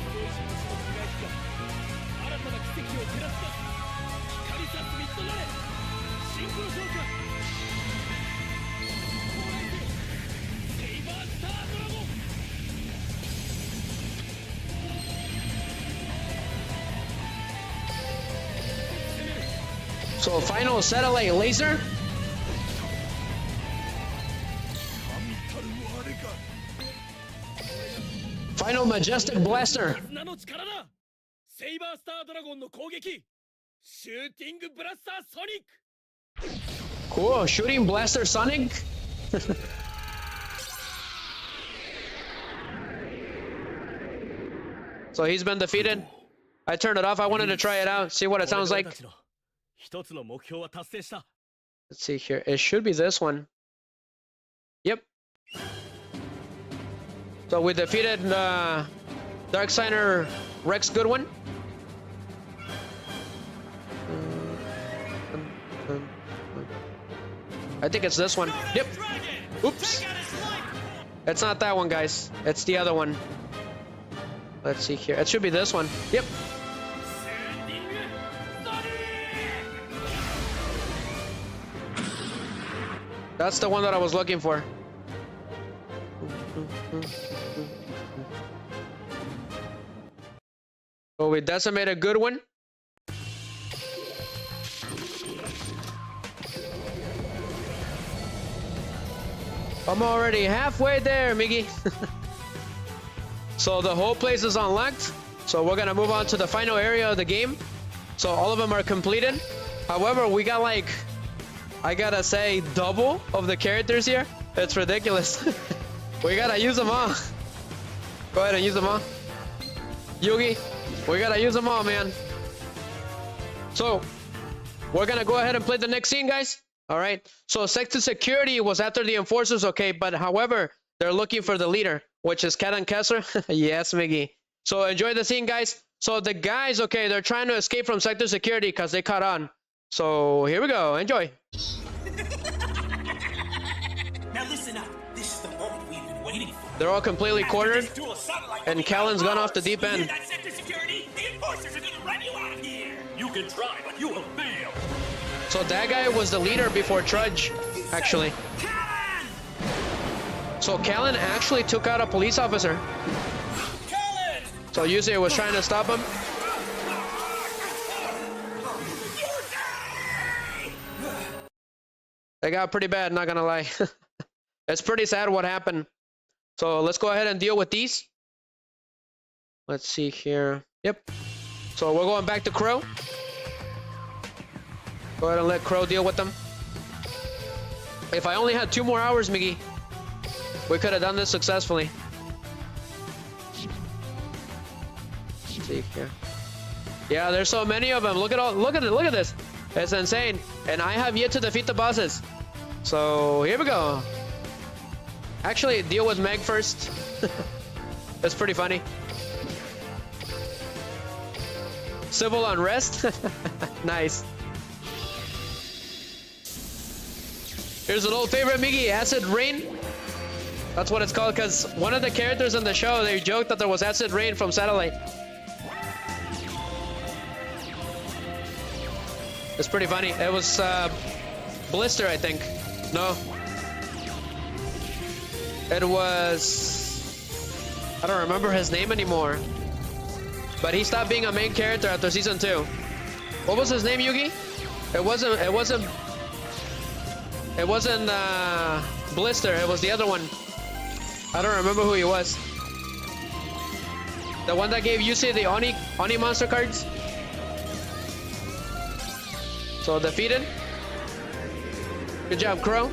[SPEAKER 1] So final Satellite Laser. Final Majestic Blaster.
[SPEAKER 2] セイバースタードラゴンの攻撃シューティングブラスターソニック
[SPEAKER 1] Cool, shooting blaster Sonic. So he's been defeated. I turned it off. I wanted to try it out, see what it sounds like. Let's see here. It should be this one. Yep. So we defeated Darksigner Rex Goodwin. I think it's this one. Yep. Oops. It's not that one, guys. It's the other one. Let's see here. It should be this one. Yep. That's the one that I was looking for. So we decimate a good one. I'm already halfway there, Miggy. So the whole place is unlocked. So we're gonna move on to the final area of the game. So all of them are completed. However, we got like, I gotta say, double of the characters here. It's ridiculous. We gotta use them all. Go ahead and use them all. Yugi, we gotta use them all, man. So we're gonna go ahead and play the next scene, guys. All right. So sector security was after the enforcers, okay, but however, they're looking for the leader, which is Kalin Kessler. Yes, Miggy. So enjoy the scene, guys. So the guys, okay, they're trying to escape from sector security because they caught on. So here we go. Enjoy.
[SPEAKER 2] Now listen up. This is the moment we've been waiting for.
[SPEAKER 1] They're all completely cornered, and Kalin's gone off the deep end.
[SPEAKER 2] That sector security, the enforcers are gonna run you out of here. You can try, but you will fail.
[SPEAKER 1] So that guy was the leader before Trudge, actually. So Kalin actually took out a police officer. So Yusei was trying to stop him. They got pretty bad, not gonna lie. It's pretty sad what happened. So let's go ahead and deal with these. Let's see here. Yep. So we're going back to Crow. Go ahead and let Crow deal with them. If I only had 2 more hours, Miggy, we could have done this successfully. Let's see here. Yeah, there's so many of them. Look at this. It's insane. And I have yet to defeat the bosses. So here we go. Actually, deal with Meg first. That's pretty funny. Civil unrest. Nice. Here's an old favorite, Miggy, Acid Rain. That's what it's called because one of the characters in the show, they joked that there was acid rain from satellite. It's pretty funny. It was Blister, I think. No. It was... I don't remember his name anymore. But he stopped being a main character after season 2. What was his name, Yugi? It wasn't Blister, it was the other one. I don't remember who he was. The one that gave Yusei the Oni monster cards. So defeated. Good job, Crow.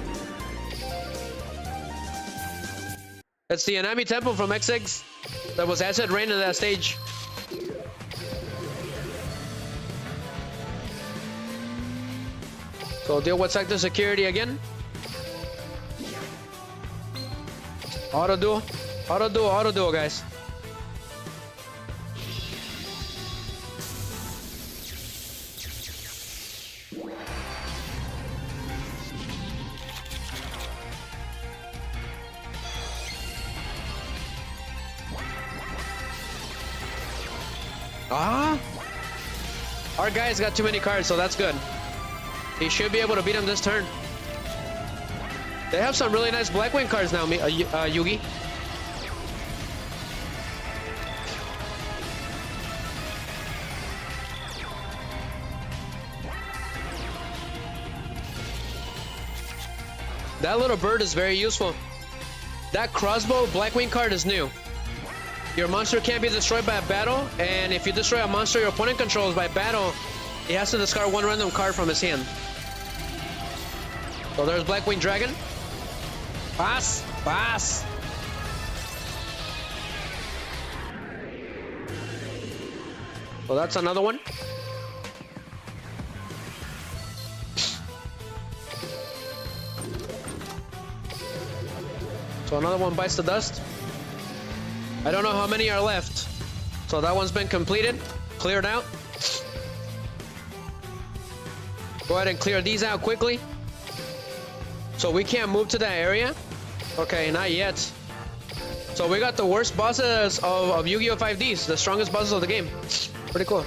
[SPEAKER 1] It's the Anami Temple from XX. That was acid rain in that stage. So deal with sector security again. Auto duel, guys. Our guy's got too many cards, so that's good. He should be able to beat him this turn. They have some really nice Blackwing cards now, Yugi. That little bird is very useful. That crossbow Blackwing card is new. Your monster can't be destroyed by a battle, and if you destroy a monster your opponent controls by battle, he has to discard one random card from his hand. So there's Blackwing Dragon. Pass, pass. So that's another one. So another one bites the dust. I don't know how many are left. So that one's been completed, cleared out. Go ahead and clear these out quickly. So we can't move to that area. Okay, not yet. So we got the worst bosses of Yu-Gi-Oh! 5Ds, the strongest bosses of the game. Pretty cool.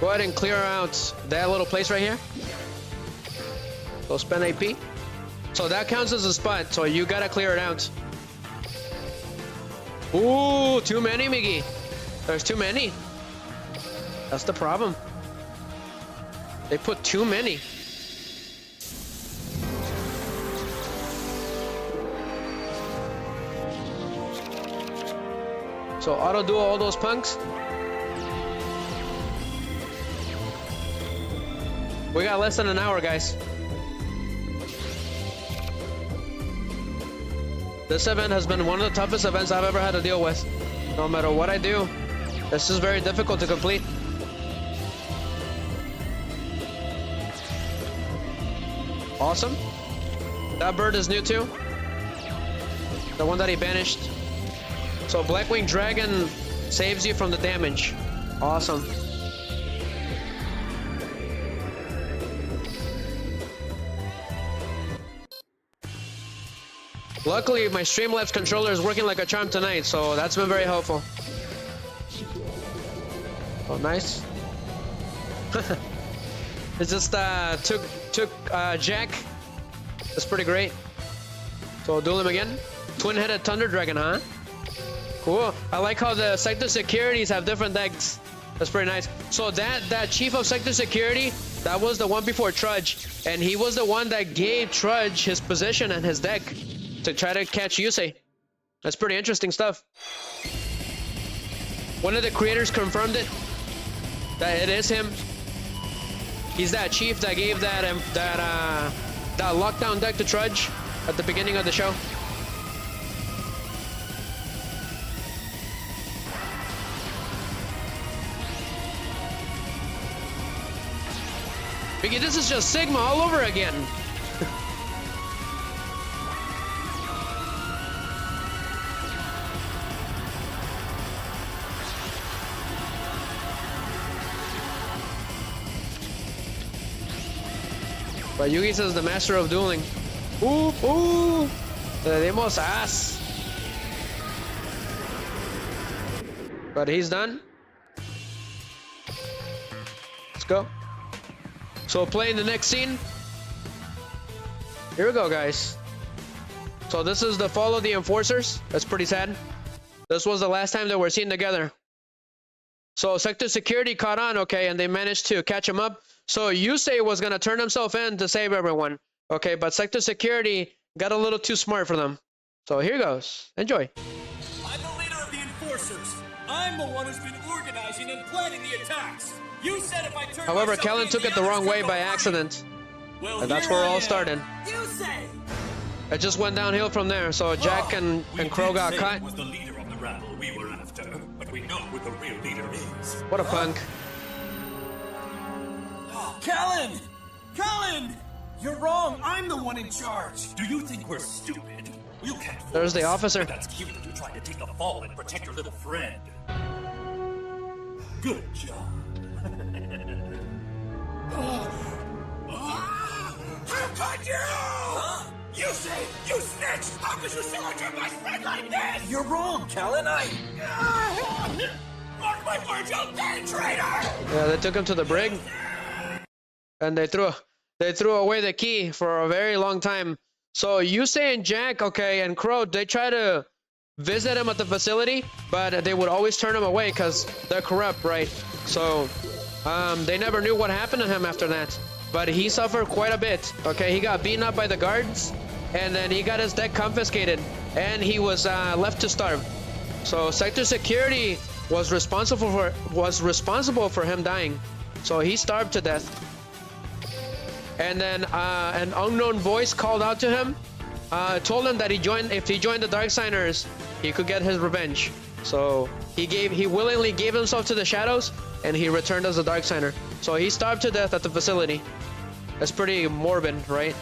[SPEAKER 1] Go ahead and clear out that little place right here. So spend AP. So that counts as a spot, so you gotta clear it out. Ooh, too many, Miggy. There's too many. That's the problem. They put too many. So auto duel all those punks. We got less than an hour, guys. This event has been one of the toughest events I've ever had to deal with. No matter what I do, this is very difficult to complete. Awesome. That bird is new too. The one that he banished. So Blackwing Dragon saves you from the damage. Awesome. Luckily, my Streamlabs controller is working like a charm tonight, so that's been very helpful. Oh, nice. It just took Jack. That's pretty great. So duel him again. Twin-headed Thunder Dragon, huh? Cool. I like how the Sector Securities have different decks. That's pretty nice. So that Chief of Sector Security, that was the one before Trudge, and he was the one that gave Trudge his position and his deck to try to catch Yusei. That's pretty interesting stuff. One of the creators confirmed it, that it is him. He's that chief that gave that lockdown deck to Trudge at the beginning of the show. Mickey, this is just Sigma all over again. But Yugi says the master of dueling. Ooh, ooh. Tenemos ass. But he's done. Let's go. So playing the next scene. Here we go, guys. So this is the fall of the Enforcers. That's pretty sad. This was the last time they were seen together. So Sector Security caught on, okay, and they managed to catch him up. So Yusei was gonna turn himself in to save everyone, okay, but Sector Security got a little too smart for them. So here goes. Enjoy.
[SPEAKER 2] I'm the leader of the Enforcers. I'm the one who's been organizing and planning the attacks. You said if I turn
[SPEAKER 1] However,
[SPEAKER 2] myself
[SPEAKER 1] Kalin
[SPEAKER 2] in,
[SPEAKER 1] took it the wrong way by accident.
[SPEAKER 2] Well,
[SPEAKER 1] And that's
[SPEAKER 2] here
[SPEAKER 1] where it
[SPEAKER 2] I
[SPEAKER 1] all
[SPEAKER 2] am.
[SPEAKER 1] started.
[SPEAKER 2] Yusei!
[SPEAKER 1] It just went downhill from there. So Jack and Crow got caught.
[SPEAKER 5] Was the leader of the rabble we were after, but we know who the real leader is.
[SPEAKER 1] What a punk.
[SPEAKER 2] Kalin! Kalin! You're wrong. I'm the one in charge.
[SPEAKER 5] Do you think we're stupid? You can't fool
[SPEAKER 1] There's the
[SPEAKER 5] us.
[SPEAKER 1] officer.
[SPEAKER 5] But that's cute that you're trying to take the fall and protect your little friend. Good job.
[SPEAKER 2] How could you? Huh? You say you snitch! How could you silence my friend like this? You're wrong, Kalin. Mark my words, you damn traitor!
[SPEAKER 1] Yeah, they took him to the brig. And they threw away the key for a very long time. So Yusei and Jack, okay, and Crow, they try to visit him at the facility, but they would always turn him away because they're corrupt, right? So they never knew what happened to him after that. But he suffered quite a bit, okay? He got beaten up by the guards, and then he got his deck confiscated, and he was left to starve. So sector security was responsible for him dying. So he starved to death. And then an unknown voice called out to him, told him that if he joined the Darksigners, he could get his revenge. So he willingly gave himself to the shadows, and he returned as a Darksigner. So he starved to death at the facility. That's pretty morbid, right?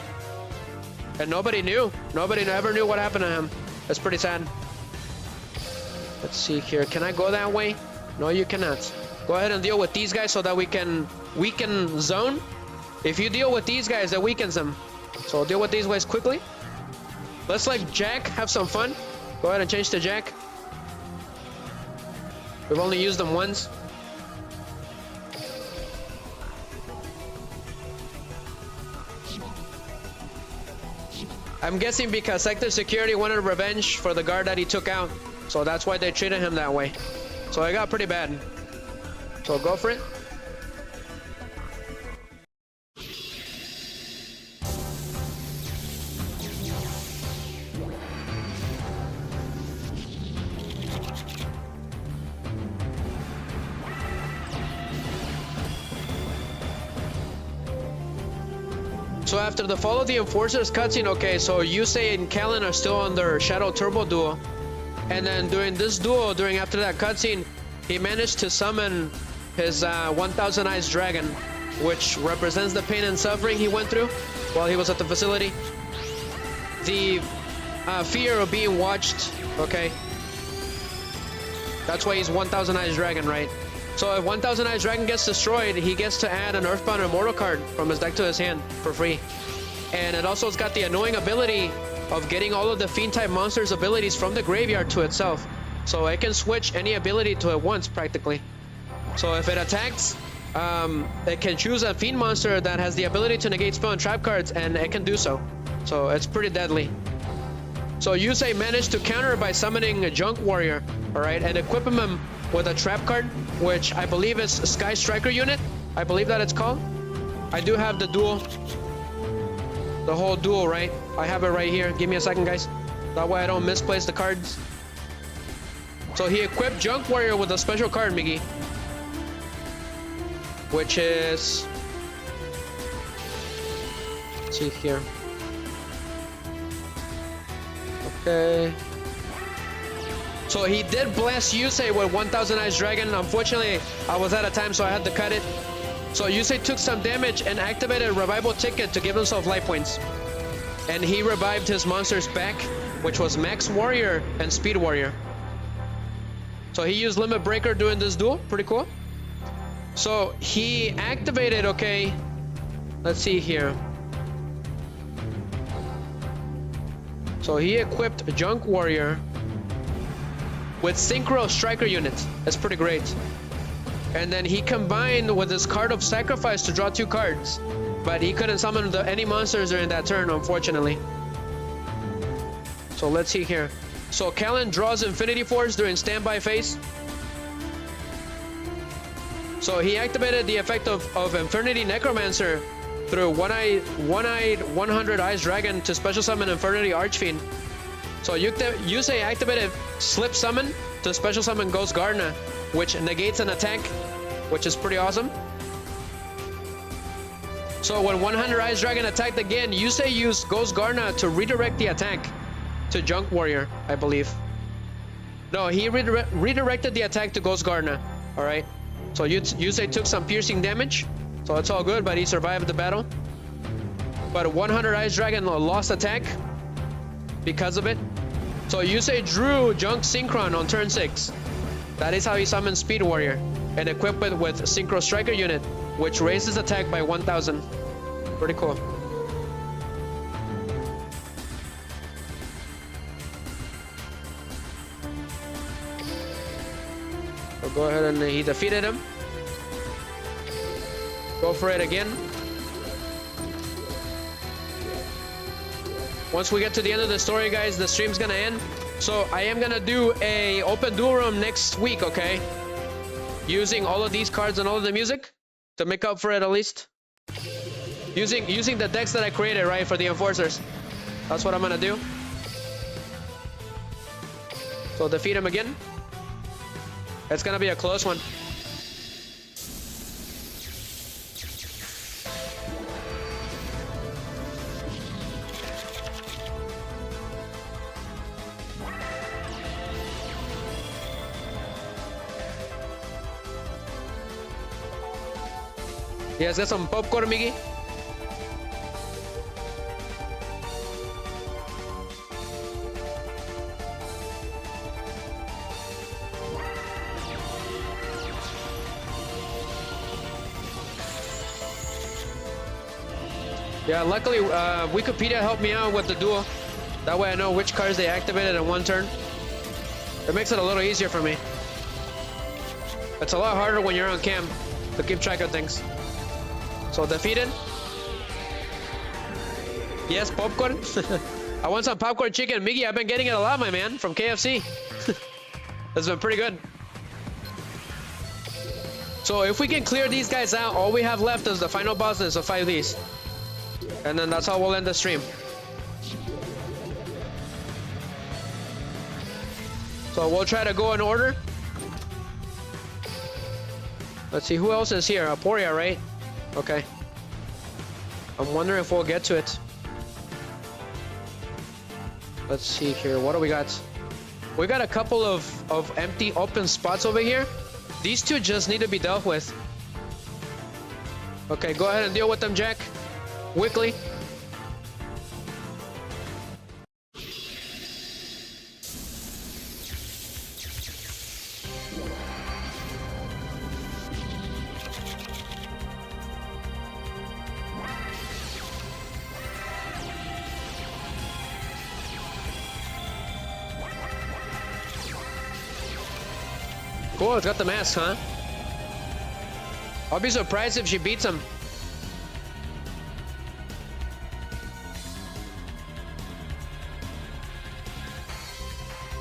[SPEAKER 1] And nobody knew. Nobody ever knew what happened to him. That's pretty sad. Let's see here. Can I go that way? No, you cannot. Go ahead and deal with these guys so that we can weaken zone. If you deal with these guys, that weakens them. So I'll deal with these guys quickly. Let's let Jack have some fun. Go ahead and change to Jack. We've only used them once. I'm guessing because sector security wanted revenge for the guard that he took out. So that's why they treated him that way. So it got pretty bad. So go for it. So after the fall of the Enforcers cutscene, okay, so Yusei and Kalin are still on their Shadow Turbo duel. And then during this duel, after that cutscene, he managed to summon his 1,000 Eyes Dragon, which represents the pain and suffering he went through while he was at the facility. The fear of being watched, okay? That's why he's 1,000 Eyes Dragon, right? So if 1,000 Eyes Dragon gets destroyed, he gets to add an Earthbound Immortal card from his deck to his hand for free. And it also has got the annoying ability of getting all of the Fiend-type monsters' abilities from the graveyard to itself. So it can switch any ability to it once, practically. So if it attacks, it can choose a Fiend monster that has the ability to negate spell and trap cards, and it can do so. So it's pretty deadly. So Yusei managed to counter by summoning a Junk Warrior, alright, and equipping him with a trap card, which I believe is a Sky Striker unit. I believe that it's called. I do have the duel. The whole duel, right? I have it right here. Give me a second, guys. That way I don't misplace the cards. So he equipped Junk Warrior with a special card, Miggy. Which is... let's see here. Okay. So he did bless Yusei with 1,000 Eyes Dragon. Unfortunately, I was out of time, so I had to cut it. So Yusei took some damage and activated a revival ticket to give himself life points. And he revived his monsters back, which was Max Warrior and Speed Warrior. So he used Limit Breaker during this duel. Pretty cool. So he activated, okay. Let's see here. So he equipped Junk Warrior with Synchro Striker unit. That's pretty great. And then he combined with his Card of Sacrifice to draw 2 cards. But he couldn't summon any monsters during that turn, unfortunately. So let's see here. So Kalin draws Infinity Force during standby phase. So he activated the effect of Infernity Necromancer through One-Eyed 100 Eyes Dragon to special summon Infernity Archfiend. So Yusei activated Slip Summon to special summon Ghost Gardener, which negates an attack, which is pretty awesome. So when 100 Eyes Dragon attacked again, Yusei used Ghost Gardener to redirect the attack to Junk Warrior, I believe. No, he redirected the attack to Ghost Gardener, alright? So Yusei took some piercing damage, so it's all good, but he survived the battle. But 100 Eyes Dragon lost attack because of it. So Yusei drew Junk Synchron on turn 6. That is how he summoned Speed Warrior and equipped it with Synchro Striker unit, which raises attack by 1,000. Pretty cool. So go ahead and he defeated him. Go for it again. Once we get to the end of the story, guys, the stream's gonna end. So I am gonna do a open duel room next week, okay? Using all of these cards and all of the music to make up for it, at least. Using the decks that I created, right, for the Enforcers. That's what I'm gonna do. So defeat him again. It's gonna be a close one. You guys got some popcorn, Miggy? Yeah, luckily Wikipedia helped me out with the duel. That way I know which cards they activated in one turn. It makes it a little easier for me. It's a lot harder when you're on cam to keep track of things. So defeated. Yes, popcorn. I want some popcorn chicken. Miggy, I've been getting it a lot, my man, from KFC. That's been pretty good. So if we can clear these guys out, all we have left is the final bosses of 5 these. And then that's how we'll end the stream. So we'll try to go in order. Let's see, who else is here? Aporia, right? Okay. I'm wondering if we'll get to it. Let's see here. What do we got? We got a couple of empty open spots over here. These two just need to be dealt with. Okay, go ahead and deal with them, Jack. Quickly. Cool, it's got the mask, huh? I'll be surprised if she beats him.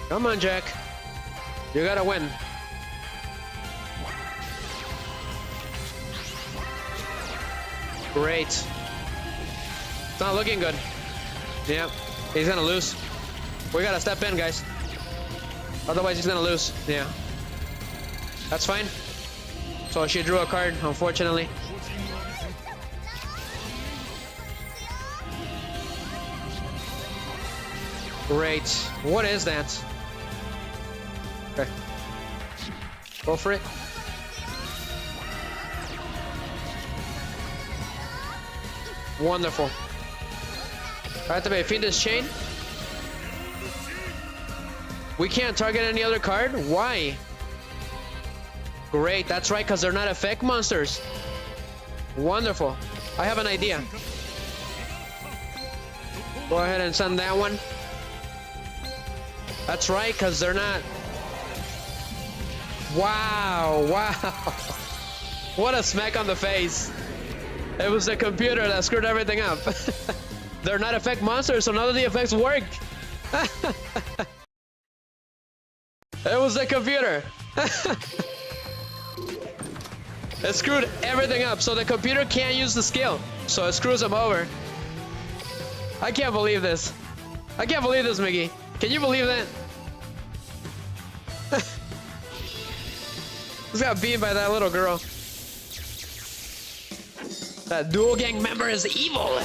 [SPEAKER 1] Come on, Jack. You gotta win. Great. It's not looking good. Yeah, he's gonna lose. We gotta step in, guys. Otherwise, he's gonna lose. Yeah. That's fine. So she drew a card, unfortunately. Great. What is that? Okay. Go for it. Wonderful. Activate Fiendish Chain. We can't target any other card? Why? Great, that's right, because they're not effect monsters. Wonderful. I have an idea. Go ahead and send that one. That's right, because they're not... Wow, wow. What a smack on the face. It was the computer that screwed everything up. They're not effect monsters, so none of the effects work. It was the computer. It screwed everything up, so the computer can't use the skill. So it screws them over. I can't believe this. I can't believe this, Miggy. Can you believe that? Just got beat by that little girl. That Duel Gang member is evil.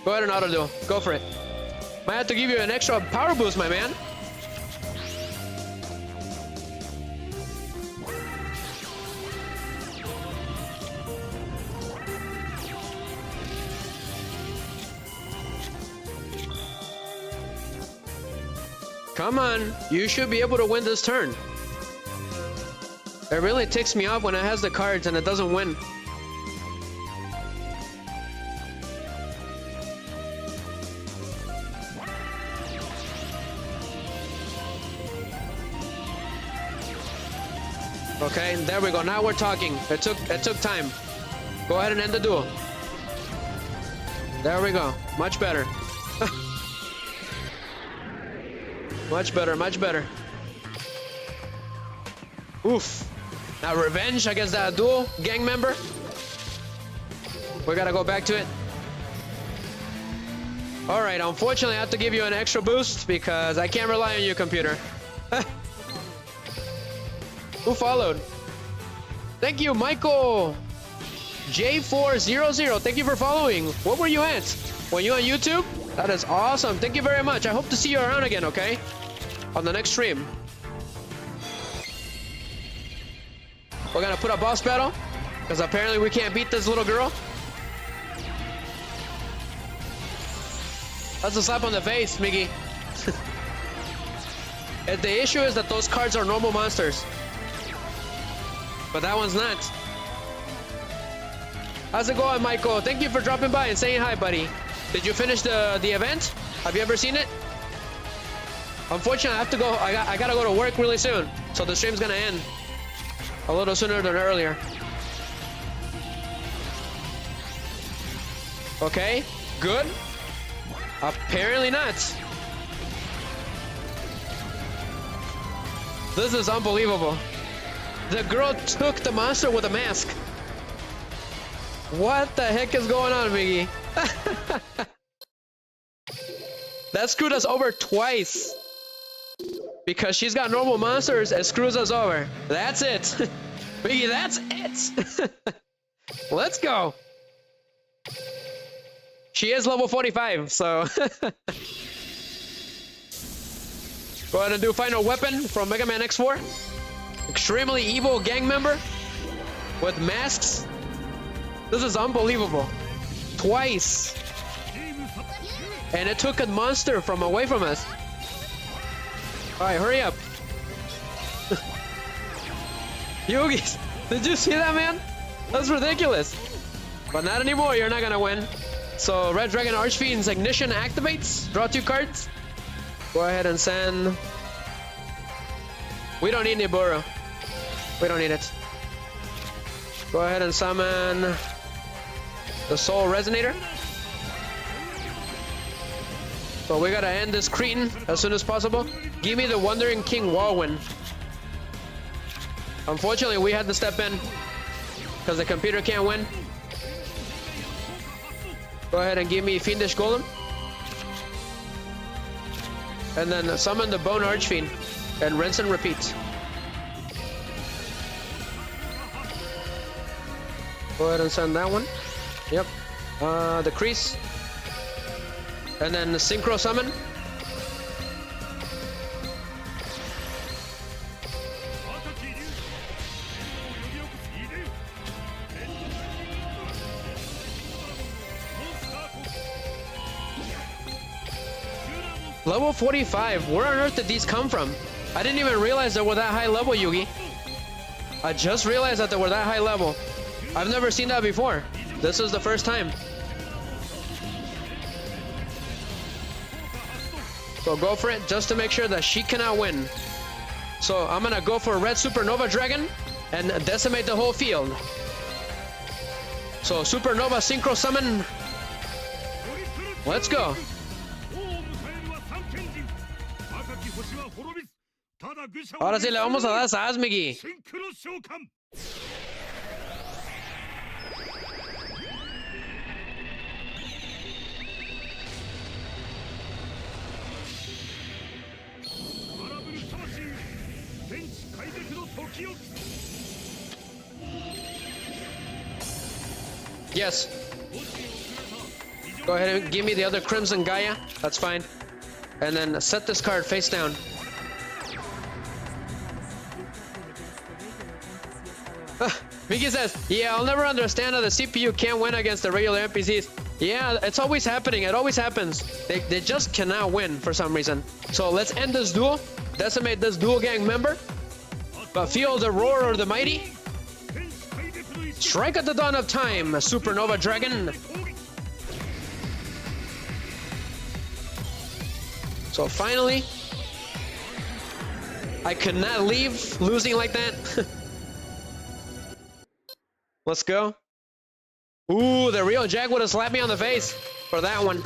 [SPEAKER 1] Go ahead and auto duel. Go for it. Might have to give you an extra power boost, my man. Come on, you should be able to win this turn. It really ticks me off when it has the cards and it doesn't win. Okay, there we go. Now we're talking. It took time. Go ahead and end the duel. There we go. Much better. Much better, much better. Oof. Now revenge against that Duel Gang member. We gotta go back to it. Alright, unfortunately I have to give you an extra boost because I can't rely on you, computer. Who followed? Thank you, Michael J400. Thank you for following. What were you at? Were you on YouTube? That is awesome. Thank you very much. I hope to see you around again, okay? On the next stream. We're gonna put a boss battle because apparently we can't beat this little girl. That's a slap on the face, Miggy. The issue is that those cards are normal monsters. But that one's not. How's it going, Michael? Thank you for dropping by and saying hi, buddy. Did you finish the event? Have you ever seen it? Unfortunately, I have to go. I gotta go to work really soon. So the stream's gonna end a little sooner than earlier. Okay, good. Apparently not. This is unbelievable. The girl took the monster with a mask. What the heck is going on, Miggy? That screwed us over twice. Because she's got normal monsters and screws us over. That's it. Miggy, that's it. Let's go. She is level 45, so... Go ahead and do final weapon from Mega Man X4. Extremely evil gang member with masks. This is unbelievable. Twice. And it took a monster from away from us. Alright, hurry up. Yogis, did you see that, man? That's ridiculous. But not anymore, you're not gonna win. So, Red Dragon Archfiend's Ignition activates. Draw 2 cards. Go ahead and send... We don't need Niburo. We don't need it. Go ahead and summon the Soul Resonator. So we gotta end this Cretan as soon as possible. Give me the Wandering King Walwyn. Unfortunately, we had to step in because the computer can't win. Go ahead and give me Fiendish Golem. And then summon the Bone Archfiend and rinse and repeat. Go ahead and send that one. Yep. The Crease. And then the Synchro Summon. Level 45. Where on earth did these come from? I didn't even realize they were that high level, Yugi. I just realized that they were that high level. I've never seen that before. This is the first time. So go for it just to make sure that she cannot win. So I'm gonna go for Red Supernova Dragon and decimate the whole field. So Supernova Synchro Summon. Let's go. Ahora sí le vamos a dar sas, Miggy. Yes. Go ahead and give me the other Crimson Gaia. That's fine. And then set this card face down. Mickey says, yeah, I'll never understand how the CPU can't win against the regular NPCs. Yeah, it's always happening. It always happens. They just cannot win for some reason. So let's end this duel. Decimate this duel gang member. But feel the roar of the mighty. Strike at the dawn of time, Supernova Dragon. So finally, I could not leave losing like that. Let's go. Ooh, the real Jack would have slapped me on the face for that one.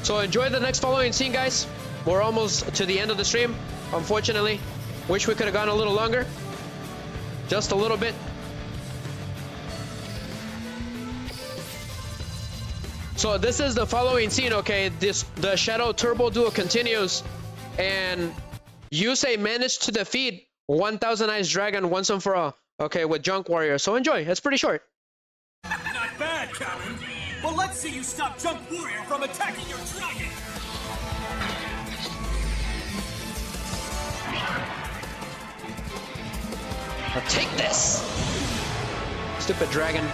[SPEAKER 1] So enjoy the next following scene, guys. We're almost to the end of the stream, unfortunately. Wish we could have gone a little longer. Just a little bit. So this is the following scene, okay? The Shadow Turbo duel continues, and Yusei managed to defeat 1000 Ice Dragon once and for all, okay, with Junk Warrior. So enjoy, it's pretty short.
[SPEAKER 2] Not bad, Kalin. Well, let's see you stop Junk Warrior from attacking your dragon.
[SPEAKER 1] Now take this! Stupid dragon.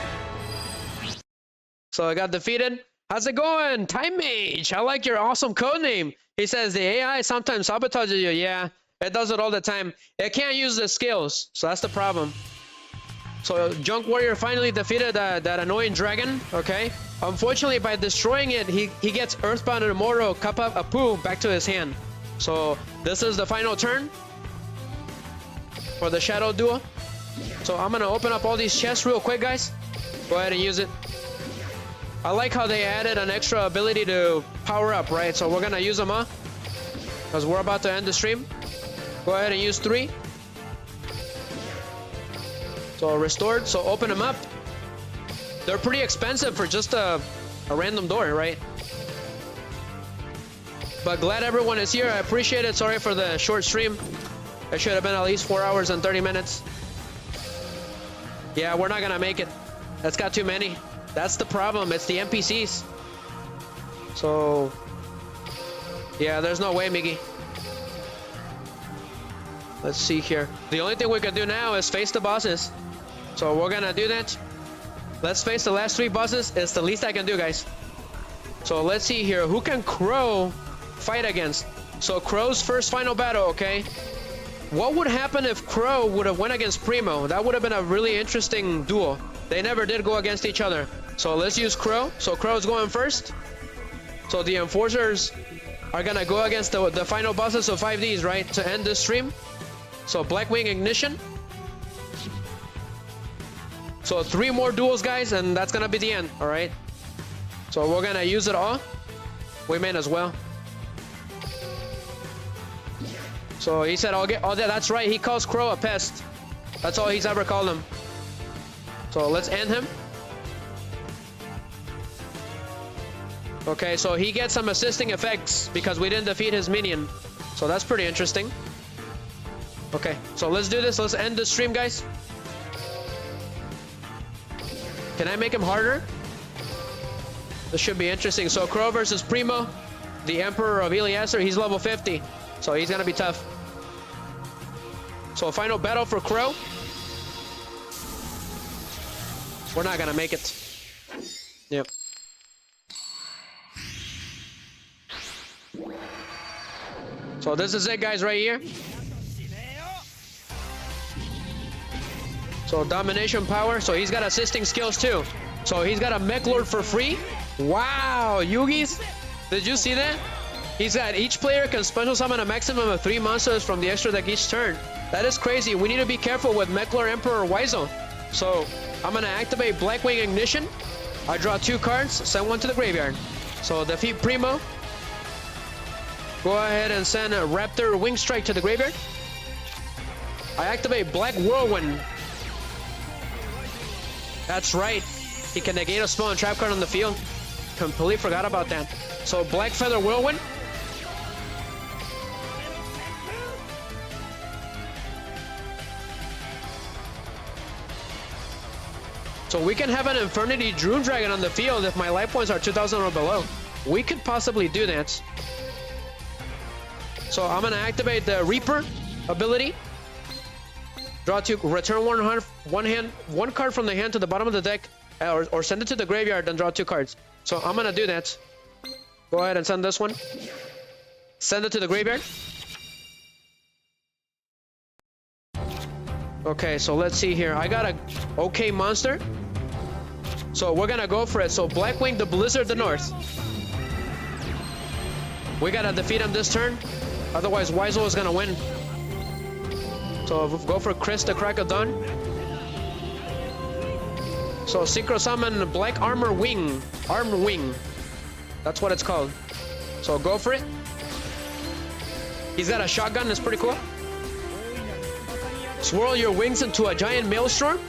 [SPEAKER 1] So I got defeated. How's it going? Time Mage, I like your awesome code name. He says the AI sometimes sabotages you. Yeah, it does it all the time. It can't use the skills, so that's the problem. So Junk Warrior finally defeated that annoying dragon, okay? Unfortunately, by destroying it, he gets Earthbound and Immortal Kappa Apu back to his hand. So this is the final turn for the Shadow Duel. So I'm gonna open up all these chests real quick, guys. Go ahead and use it. I like how they added an extra ability to power up, right? So we're gonna use them, huh? Because we're about to end the stream. Go ahead and use 3. So restored, so open them up. They're pretty expensive for just a random door, right? But glad everyone is here. I appreciate it. Sorry for the short stream. It should have been at least 4 hours and 30 minutes. Yeah, we're not gonna make it. That's got too many. That's the problem. It's the NPCs. So, yeah, there's no way, Miggy. Let's see here. The only thing we can do now is face the bosses. So we're gonna do that. Let's face the last 3 bosses. It's the least I can do, guys. So let's see here. Who can Crow fight against? So Crow's first final battle, okay? What would happen if Crow would have went against Primo? That would have been a really interesting duel. They never did go against each other. So let's use Crow. So Crow's going first. So the Enforcers are gonna go against the final bosses of 5Ds, right? To end this stream. So Blackwing Ignition. So 3 more duels, guys, and that's gonna be the end, alright? So we're gonna use it all. We may as well. So he said, oh, that's right, he calls Crow a pest. That's all he's ever called him. So let's end him. Okay, so he gets some assisting effects because we didn't defeat his minion. So that's pretty interesting. Okay, so let's do this. Let's end the stream, guys. Can I make him harder? This should be interesting. So Crow versus Primo, the Emperor of Eliezer. He's level 50, so he's gonna be tough. So final battle for Crow. We're not gonna make it. Yep. So this is it, guys, right here. So Domination power. So he's got assisting skills too. So he's got a Mech Lord for free. Wow, Yugis, did you see that? He's got each player can special summon a maximum of 3 monsters from the extra deck each turn. That is crazy. We need to be careful with Mech Lord Emperor Wizo. So I'm gonna activate Blackwing Ignition. I draw 2 cards, send 1 to the graveyard. So defeat Primo. Go ahead and send a Raptor Wing Strike to the graveyard. I activate Black Whirlwind. That's right. He can negate a spell and trap card on the field. Completely forgot about that. So Black Feather Whirlwind. So we can have an Infernity Dream Dragon on the field if my life points are 2,000 or below. We could possibly do that. So I'm gonna activate the Reaper ability. Draw 2, return one card from the hand to the bottom of the deck, or send it to the graveyard and draw 2 cards. So I'm gonna do that. Go ahead and send this one. Send it to the graveyard. Okay, so let's see here. I got a okay monster. So we're gonna go for it. So Blackwing the Blizzard the North. We gotta defeat him this turn. Otherwise, Wizo is gonna win. So go for Chris the Crack of Dawn. So Synchro Summon Black Armor Wing. Armor Wing. That's what it's called. So go for it. He's got a shotgun, it's pretty cool. Swirl your wings into a giant maelstrom.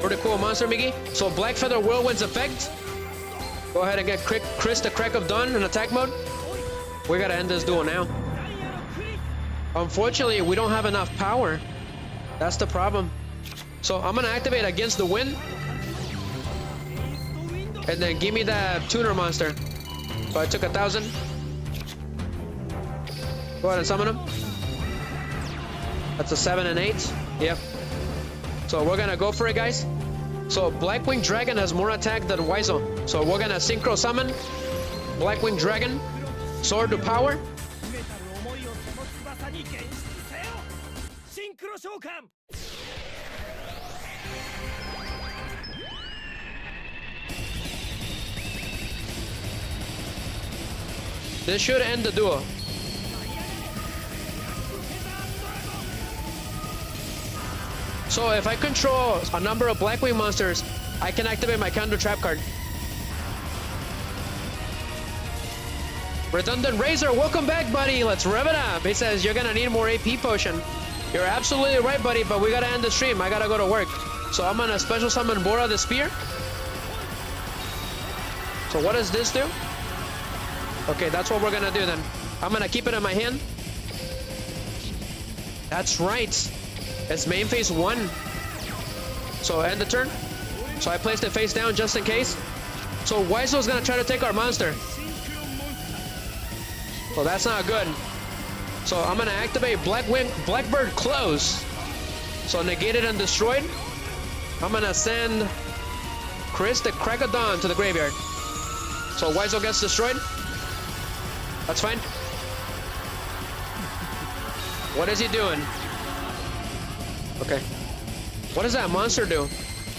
[SPEAKER 1] Pretty cool monster, Miggy. So Black Feather Whirlwind's effect. Go ahead and get Chris the Crack of Dawn in attack mode. We gotta end this duel now. Unfortunately, we don't have enough power. That's the problem. So I'm gonna activate Against the Wind. And then give me that tuner monster. So I took 1,000. Go ahead and summon him. That's a 7 and 8. Yep. So we're gonna go for it, guys. So Blackwing Dragon has more attack than Waizo. So we're gonna synchro summon Blackwing Dragon. Sword to power. This should end the duel. So if I control a number of Blackwing monsters, I can activate my counter trap card. Redundant Razor, welcome back, buddy. Let's rev it up. He says you're gonna need more AP potion. You're absolutely right, buddy, but we gotta end the stream. I gotta go to work. So I'm gonna special summon Bora the Spear. So what does this do? Okay, that's what we're gonna do then. I'm gonna keep it in my hand. That's right. It's main phase 1. So end the turn. So I placed it face down just in case. So Waizo's gonna try to take our monster. Well, that's not good. So I'm gonna activate Blackbird Close. So negated and destroyed. I'm gonna send Chris the Crack of Dawn to the graveyard. So Waizo gets destroyed. That's fine. What is he doing? Okay. What does that monster do?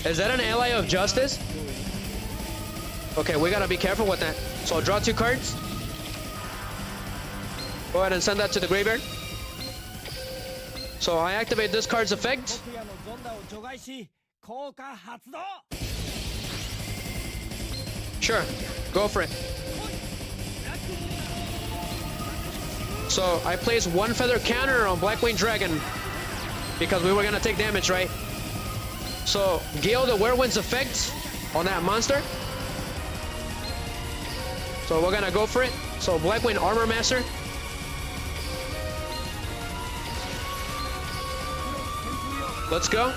[SPEAKER 1] Is that an ally of justice? Okay, we gotta be careful with that. So I'll draw 2 cards. Go ahead and send that to the graveyard. So I activate this card's effect. Sure, go for it. So I place 1 feather counter on Blackwing Dragon because we were gonna take damage, right? So Gale the Whirlwind's effect on that monster. So we're gonna go for it. So Blackwing Armor Master. Let's go.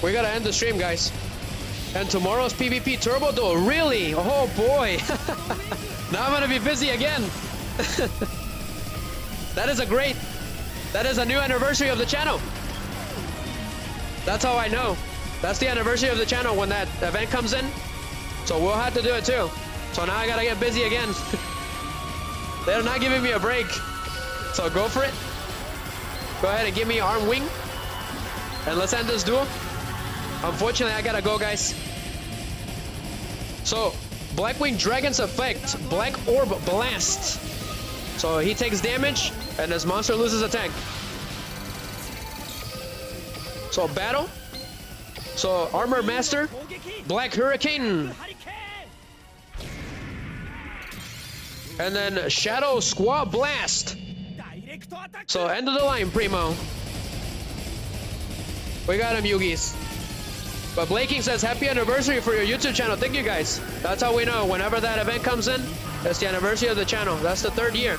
[SPEAKER 1] We gotta end the stream, guys. And tomorrow's PvP Turbo Duel. Really? Oh boy. Now I'm gonna be busy again. That is a new anniversary of the channel. That's how I know. That's the anniversary of the channel when that event comes in. So we'll have to do it too. So now I gotta get busy again. They're not giving me a break. So go for it. Go ahead and give me Arm Wing. And let's end this duel. Unfortunately, I gotta go, guys. So, Blackwing Dragon's effect, Black Orb Blast. So he takes damage, and his monster loses attack. So battle. So Armor Master, Black Hurricane. And then Shadow Squad Blast. So end of the line, Primo. We got him, Yugis. But Blaking says, happy anniversary for your YouTube channel. Thank you, guys. That's how we know. Whenever that event comes in, it's the anniversary of the channel. That's the 3rd year.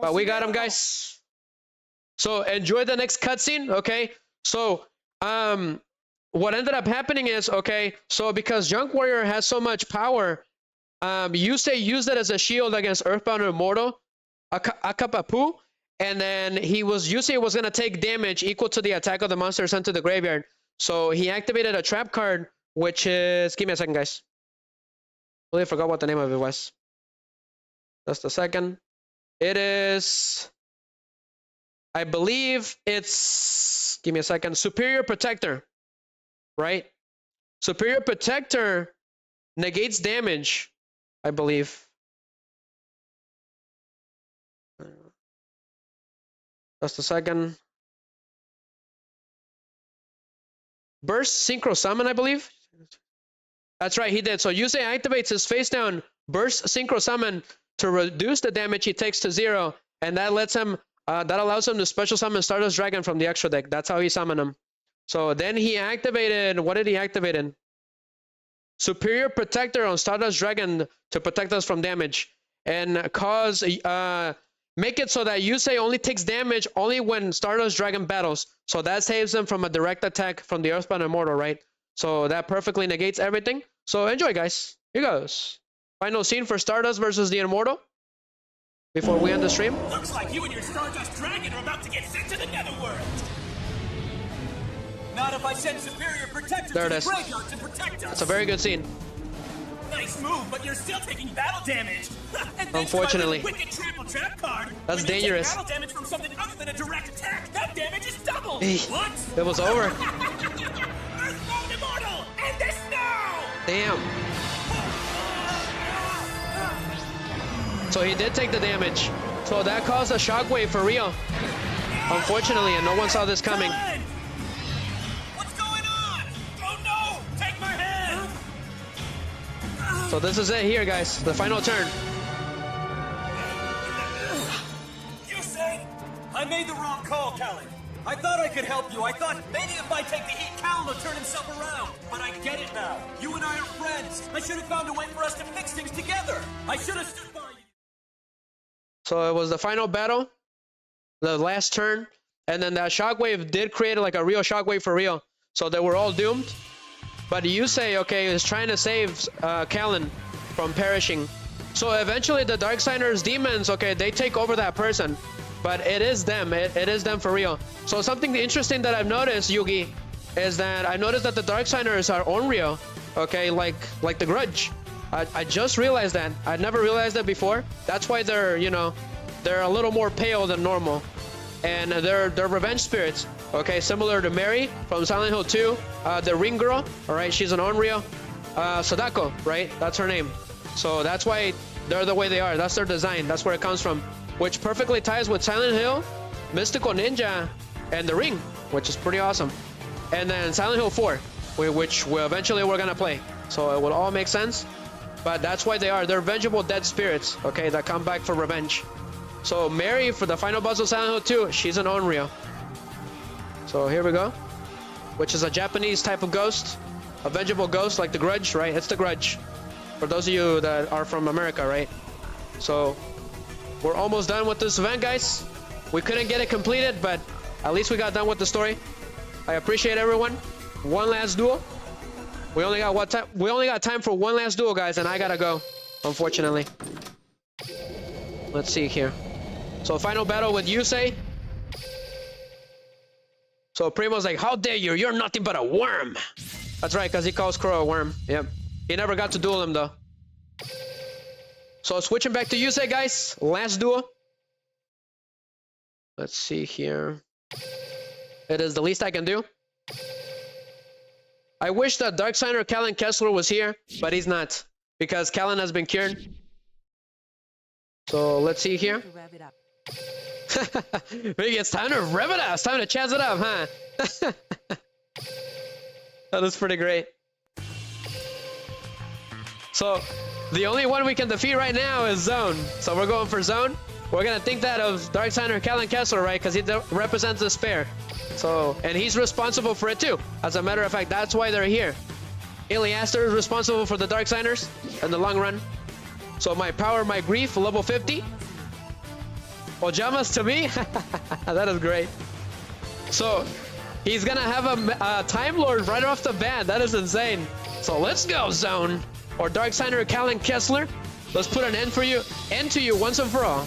[SPEAKER 1] But we got him, guys. So enjoy the next cutscene, okay? So, what ended up happening is, okay, so because Junk Warrior has so much power, Yusei used it as a shield against Earthbound Immortal, Akapapu. And then Yusei was going to take damage equal to the attack of the monster sent to the graveyard. So he activated a trap card, which is... Give me a second, guys. I really forgot what the name of it was. That's the second. It is... I believe it's... Give me a second. Superior Protector. Right? Superior Protector negates damage, I believe. That's the second. Burst Synchro Summon, I believe. That's right, he did. So Yusei activates his face down burst synchro summon to reduce the damage he takes to 0, and that lets him that allows him to special summon Stardust Dragon from the extra deck. That's how he summoned him. So then he activated, what did he activate in? Superior Protector on Stardust Dragon to protect us from damage, and cause make it so that Yusei only takes damage only when Stardust Dragon battles. So that saves him from a direct attack from the Earthbound Immortal, right? So that perfectly negates everything. So enjoy, guys. Here goes. Final scene for Stardust versus the Immortal before we end the stream.
[SPEAKER 2] Looks like you and your Stardust Dragon are about to get sent to the Netherworld. Not if I send Superior Protector
[SPEAKER 1] there
[SPEAKER 2] to
[SPEAKER 1] it
[SPEAKER 2] the
[SPEAKER 1] is.
[SPEAKER 2] graveyard to protect us.
[SPEAKER 1] It's a very good scene.
[SPEAKER 2] Nice move, but you're still taking battle damage. And
[SPEAKER 1] Unfortunately.
[SPEAKER 2] wicked trample trap card.
[SPEAKER 1] That's
[SPEAKER 2] when
[SPEAKER 1] dangerous.
[SPEAKER 2] You take battle damage from something other than a direct attack, that damage is double. What?
[SPEAKER 1] It was over.
[SPEAKER 2] Earthbound Immortal, end this now!
[SPEAKER 1] Damn. So he did take the damage. So that caused a shockwave for real. Unfortunately, and no one saw this coming.
[SPEAKER 2] What's going on? Oh no! Take my hand!
[SPEAKER 1] So this is it here, guys. The final turn.
[SPEAKER 2] Yusei!
[SPEAKER 3] I made the wrong call, Kalin. I thought I could help you. I thought maybe if I take the heat, Kalin will turn himself around. But I get it now. You and I are friends. I should have found a way for us to fix things together. I should have stood by you.
[SPEAKER 1] So it was the final battle, the last turn, and then that shockwave did create like a real shockwave for real. So they were all doomed. But Yusei, okay, is trying to save Kalin from perishing. So eventually the Darksiders demons, okay, they take over that person. But it is them. It is them for real. So something interesting that I've noticed, Yugi, is that I noticed that the Darksiders are Onryo, okay, like the Grudge. I just realized that. I'd never realized that before. That's why they're, you know, they're a little more pale than normal. And they're revenge spirits, okay, similar to Mary from Silent Hill 2, the Ring Girl, all right, she's an Onryo. Sadako, right, that's her name. So that's why they're the way they are. That's their design. That's where it comes from, which perfectly ties with Silent Hill, Mystical Ninja, and the Ring, which is pretty awesome. And then Silent Hill 4, which eventually we're gonna play. So it will all make sense. But that's why they are. They're vengeable dead spirits, okay, that come back for revenge. So Mary, for the final boss of Silent Hill 2, she's an Onryo. So here we go. Which is a Japanese type of ghost. A vengeable ghost like the Grudge, right? It's the Grudge. For those of you that are from America, right? So we're almost done with this event, guys. We couldn't get it completed, but at least we got done with the story. I appreciate everyone. One last duel. We only got time for one last duel, guys, and I gotta go, unfortunately. Let's see here. So final battle with Yusei. So Primo's like, how dare you? You're nothing but a worm. That's right, because he calls Crow a worm. Yep. He never got to duel him, though. So switching back to Yusei, guys. Last duel. Let's see here. It is the least I can do. I wish that Darksider Kalin Kessler was here, but he's not, because Kalin has been cured. So let's see here. Maybe it's time to rev it up. It's time to chaz it up, huh? That is pretty great. So the only one we can defeat right now is Zone. So we're going for Zone. We're gonna think that of Darksider Kalin Kessler, right? Because he represents despair. So, and he's responsible for it too. As a matter of fact, that's why they're here. Iliaster is responsible for the Darksiders in the long run. So my power, my grief, level 50. Ojamas to me. That is great. So he's gonna have a Time Lord right off the bat. That is insane. So let's go, Zone. Or Darksider Kalin Kessler. Let's put an end to you once and for all.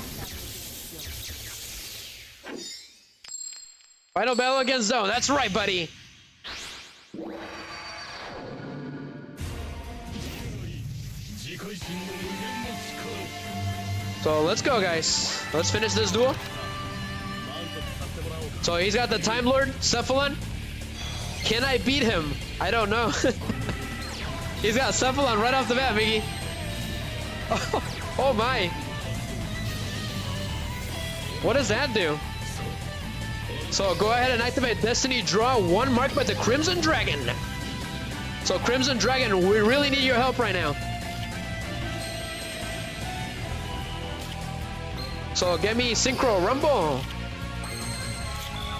[SPEAKER 1] Final battle against Zone. That's right, buddy. So let's go, guys. Let's finish this duel. So he's got the Time Lord, Cephalon. Can I beat him? I don't know. He's got Cephalon right off the bat, Miggy. Oh my. What does that do? So go ahead and activate Destiny Draw 1 marked by the Crimson Dragon. So Crimson Dragon, we really need your help right now. So get me Synchro Rumble.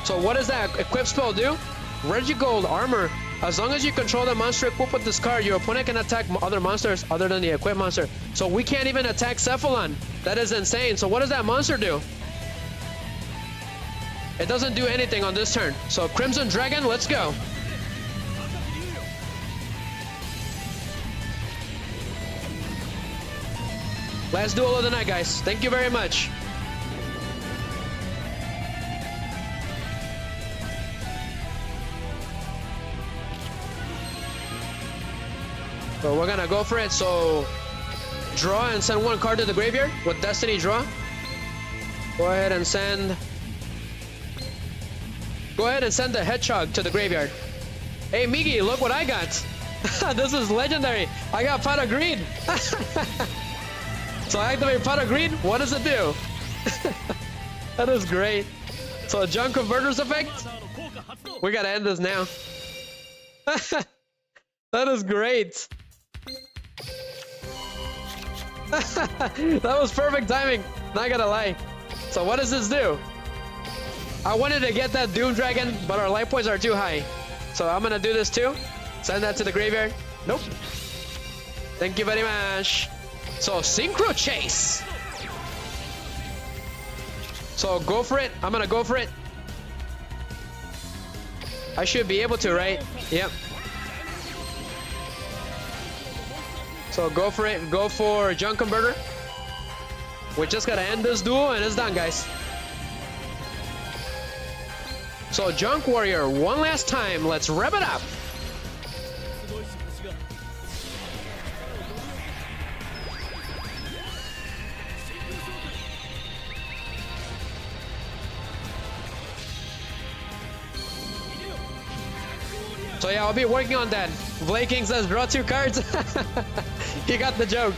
[SPEAKER 1] So what does that equip spell do? Regigold armor. As long as you control the monster equipped with this card, your opponent can attack other monsters other than the equipped monster. So we can't even attack Cephalon. That is insane. So what does that monster do? It doesn't do anything on this turn. So Crimson Dragon, let's go. Last duel of the night, guys. Thank you very much. So we're gonna go for it. So draw and send one card to the graveyard with Destiny Draw. Go ahead and send the Hedgehog to the graveyard. Hey Miggy, look what I got. This is legendary. I got Pot of Greed. So I activate Pot of Greed. What does it do? That is great. So Junk Converter's effect. We gotta end this now. That is great. That was perfect timing. Not gonna lie. So what does this do? I wanted to get that Doom Dragon, but our life points are too high. So I'm gonna do this too. Send that to the graveyard. Nope. Thank you very much. So Synchro Chase. So go for it. I'm gonna go for it. I should be able to, right? Yep. So go for it. Go for Junk Converter. We just gotta end this duel and it's done, guys. So Junk Warrior, one last time. Let's rev it up. So yeah, I'll be working on that. Blade King says draw 2 cards. He got the joke.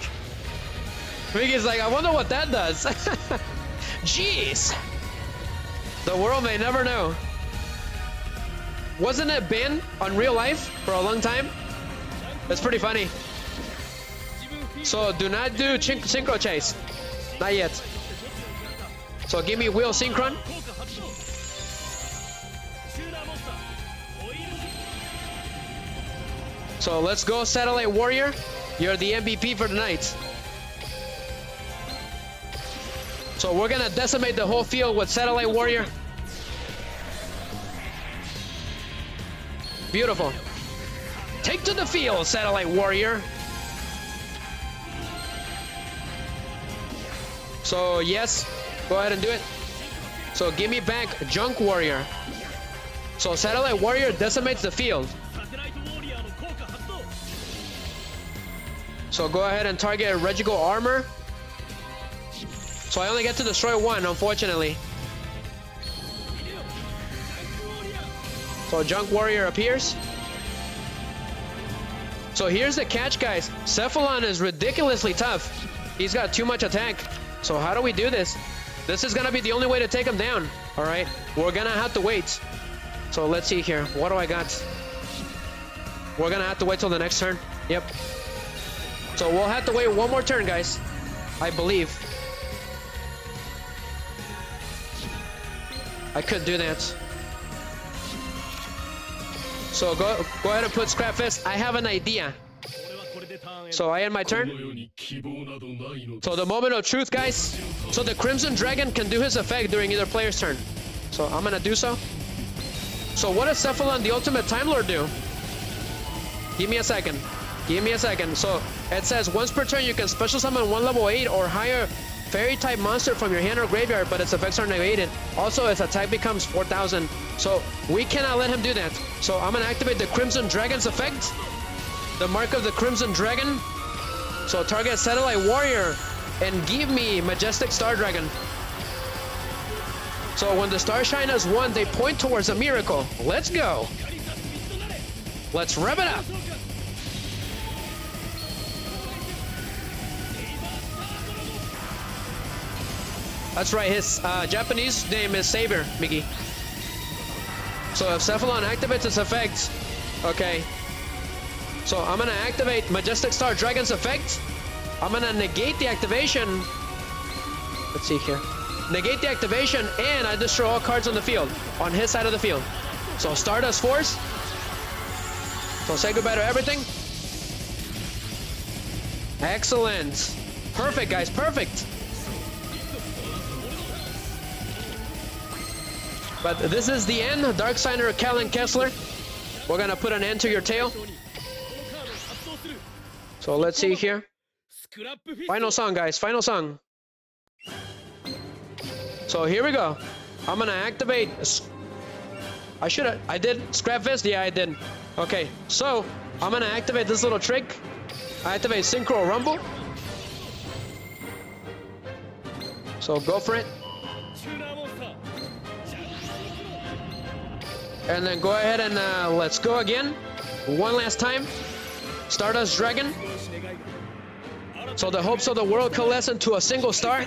[SPEAKER 1] Mickey's like, I wonder what that does. Jeez. The world may never know. Wasn't it banned on real life for a long time? That's pretty funny. So do not do Synchro Chase. Not yet. So give me Wheel Synchron. So let's go, Satellite Warrior. You're the MVP for the night. So we're gonna decimate the whole field with Satellite Warrior. Beautiful. Take to the field, Satellite Warrior. So yes, go ahead and do it. So give me back Junk Warrior. So Satellite Warrior decimates the field. So go ahead and target Regigo Armor. So I only get to destroy one, unfortunately. So Junk Warrior appears. So here's the catch, guys. Cephalon is ridiculously tough. He's got too much attack. So how do we do this? This is gonna be the only way to take him down. All right, we're gonna have to wait. So let's see here. What do I got? We're gonna have to wait till the next turn. Yep. So we'll have to wait one more turn, guys. I believe. I could do that. So go ahead and put Scrap Fist. I have an idea. So I end my turn. So the moment of truth, guys. So the Crimson Dragon can do his effect during either player's turn. So I'm gonna do so. So what does Cephalon, the Ultimate Time Lord, do? Give me a second. Give me a second. So it says once per turn you can special summon one level 8 or higher fairy type monster from your hand or graveyard, but its effects are negated. Also, its attack becomes 4,000. So we cannot let him do that. So I'm gonna activate the Crimson Dragon's effect. The mark of the Crimson Dragon. So target Satellite Warrior and give me Majestic Star Dragon. So when the Starshine has won, they point towards a miracle. Let's go. Let's rev it up. That's right, his Japanese name is Saber, Mickey. So if Cephalon activates its effect, okay. So I'm gonna activate Majestic Star Dragon's effect. I'm gonna negate the activation. Let's see here. Negate the activation, and I destroy all cards on the field, on his side of the field. So Stardust Force. So say goodbye to everything. Excellent. Perfect, guys, perfect. But this is the end. Darksigner, Kalin, Kessler. We're gonna put an end to your tail. So let's see here. Final song, guys, final song. So here we go. I'm gonna activate. I did Scrap Fist? Yeah, I did. Okay, so I'm gonna activate this little trick. I activate Synchro Rumble. So go for it. And then go ahead and let's go again. One last time. Stardust Dragon. So the hopes of the world coalesce into a single star.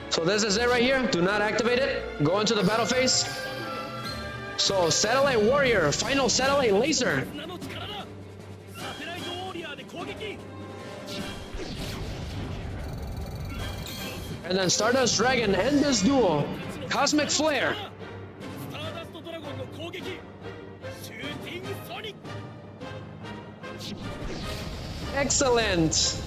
[SPEAKER 1] So this is it right here. Do not activate it. Go into the battle phase. So Satellite Warrior, final Satellite Laser. And then Stardust Dragon, end this duel. Cosmic Flare. Excellent.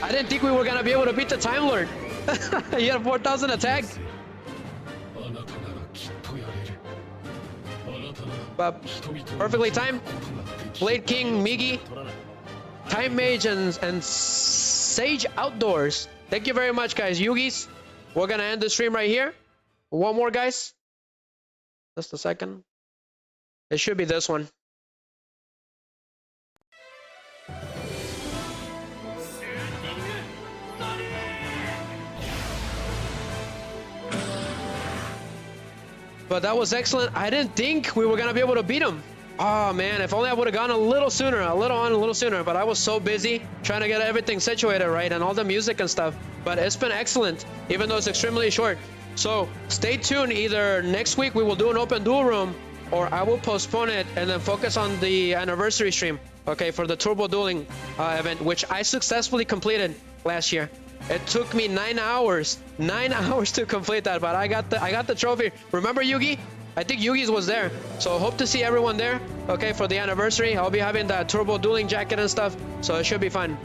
[SPEAKER 1] I didn't think we were gonna be able to beat the Time Lord. You had 4,000 attack. But perfectly timed. Blade King, Migi, Time Mage, and Sage Outdoors. Thank you very much, guys. Yugis. We're gonna end the stream right here. One more, guys. Just a second. It should be this one. But that was excellent. I didn't think we were gonna be able to beat him. Oh man, if only I would have gone a little sooner, a little sooner. But I was so busy trying to get everything situated right and all the music and stuff. But it's been excellent, even though it's extremely short. So stay tuned. Either next week we will do an open duel room, or I will postpone it and then focus on the anniversary stream. Okay, for the Turbo Dueling event, which I successfully completed last year. It took me 9 hours to complete that, but I got the trophy. Remember Yugi? I think Yugi's was there. So hope to see everyone there. Okay, for the anniversary. I'll be having that Turbo Dueling jacket and stuff, so it should be fun.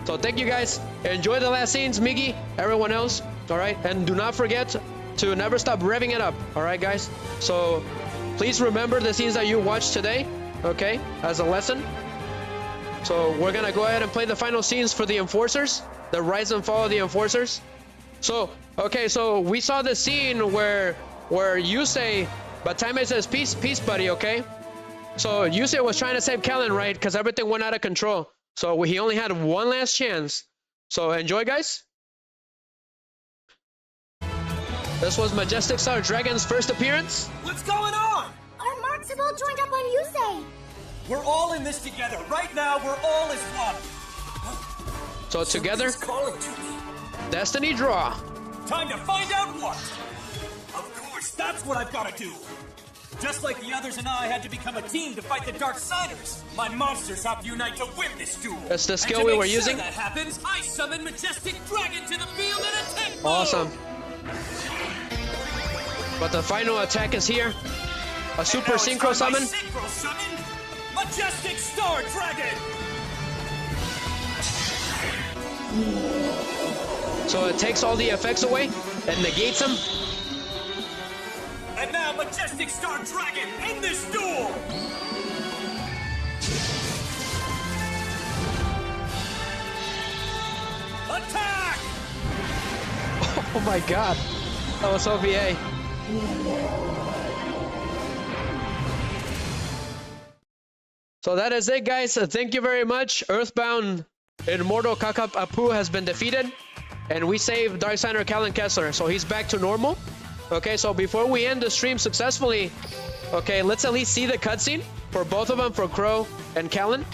[SPEAKER 1] So thank you guys. Enjoy the last scenes, Migi, everyone else. All right, and do not forget to never stop revving it up. All right, guys. So please remember the scenes that you watched today. Okay, as a lesson. So we're gonna go ahead and play the final scenes for the Enforcers. The rise and fall of the Enforcers. So, okay, so we saw the scene where Yusei, but Time says, peace, buddy, okay? So Yusei was trying to save Kalin, right? Because everything went out of control. So he only had one last chance. So enjoy, guys. This was Majestic Star Dragon's first appearance.
[SPEAKER 2] What's going on?
[SPEAKER 6] Our marks have all joined up on Yusei.
[SPEAKER 2] We're all in this together. Right now, we're all as one.
[SPEAKER 1] So together,
[SPEAKER 2] Calling to me.
[SPEAKER 1] Destiny draw.
[SPEAKER 2] Time to find out what. Of course, that's what I've got to do. Just like the others and I had to become a team to fight the Darksiders, my monsters have to unite to win this duel.
[SPEAKER 1] That's the skill we were using.
[SPEAKER 2] That happens, I summon Majestic Dragon to the field and attack mode.
[SPEAKER 1] Awesome. But the final attack is here. A super synchro summon.
[SPEAKER 2] Synchro summon, Majestic Star Dragon.
[SPEAKER 1] So it takes all the effects away and negates them.
[SPEAKER 2] And now Majestic Star Dragon in this duel. Attack!
[SPEAKER 1] Oh my god. That was OVA. So that is it, guys. Thank you very much. Earthbound Immortal Apu has been defeated, and we saved Dark Signer Kalin Kessler, so he's back to normal. Okay, so before we end the stream successfully, okay, let's at least see the cutscene for both of them, for Crow and Kalin.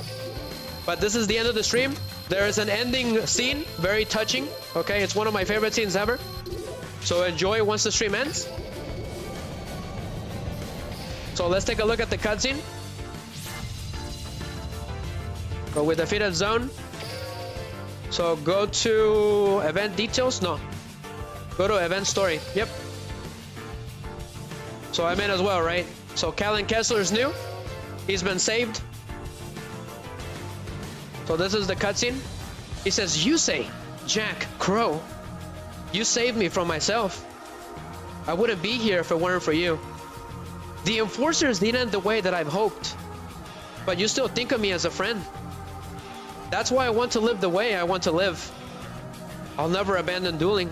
[SPEAKER 1] But this is the end of the stream. There is an ending scene, very touching. Okay, it's one of my favorite scenes ever. So enjoy once the stream ends. So let's take a look at the cutscene. So we defeated Zone. So go to event details. No, go to event story. Yep. So I'm in as well, right? So Kalin Kessler is new. He's been saved. So this is the cutscene. He says, Yusei, Jack, Crow, you saved me from myself. I wouldn't be here if it weren't for you. The enforcers didn't end the way that I've hoped, but you still think of me as a friend. That's why I want to live the way I want to live. I'll never abandon dueling.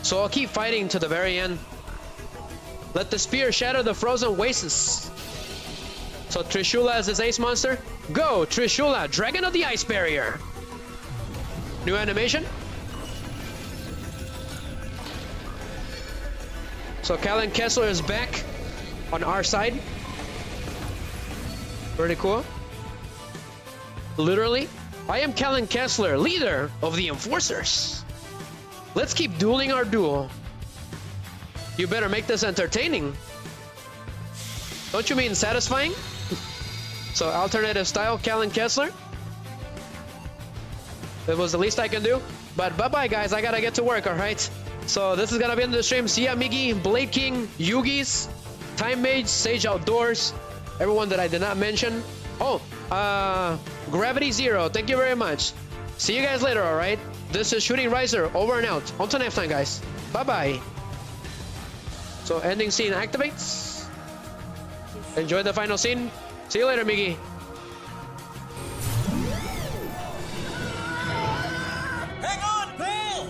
[SPEAKER 1] So I'll keep fighting to the very end. Let the spear shatter the frozen wastes. So Trishula is his ace monster. Go, Trishula, Dragon of the Ice Barrier. New animation. So Kalin Kessler is back on our side. Pretty cool. Literally, I am Kalin Kessler, leader of the Enforcers. Let's keep dueling our duel. You better make this entertaining. Don't you mean satisfying? So alternative style, Kalin Kessler. It was the least I can do. But bye-bye, guys. I gotta get to work, all right? So this is gonna be in the stream. See ya, Miggy, Blade King, Yugis, Time Mage, Sage Outdoors, everyone that I did not mention. Oh, Gravity Zero, thank you very much. See you guys later, all right? This is Shooting Riser, over and out. Until next time, guys. Bye-bye. So ending scene activates. Enjoy the final scene. See you later, Miggy.
[SPEAKER 3] Hang on, pal!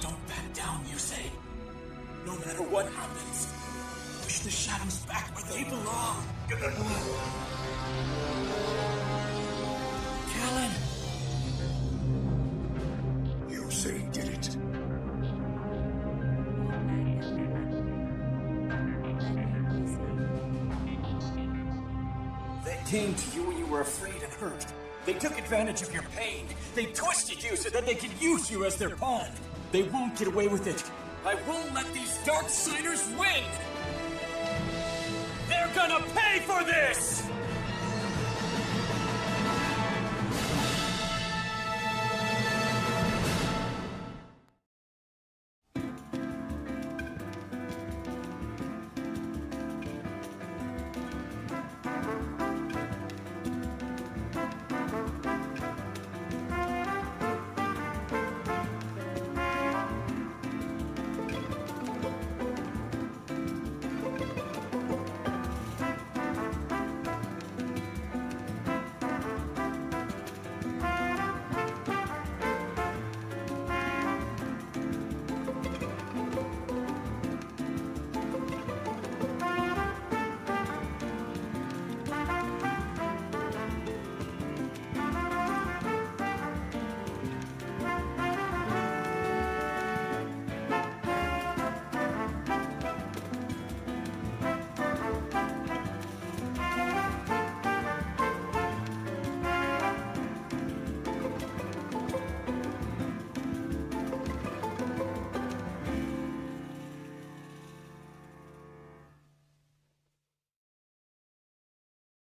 [SPEAKER 2] Don't back down, Yusei. No matter what happens, push the shadows back where they belong. Kalin!
[SPEAKER 5] Yusei did it.
[SPEAKER 3] They came to you when you were afraid and hurt. They took advantage of your pain. They twisted you so that they could use you as their pawn. They won't get away with it. I won't let these Dark Siders win! They're gonna pay for this!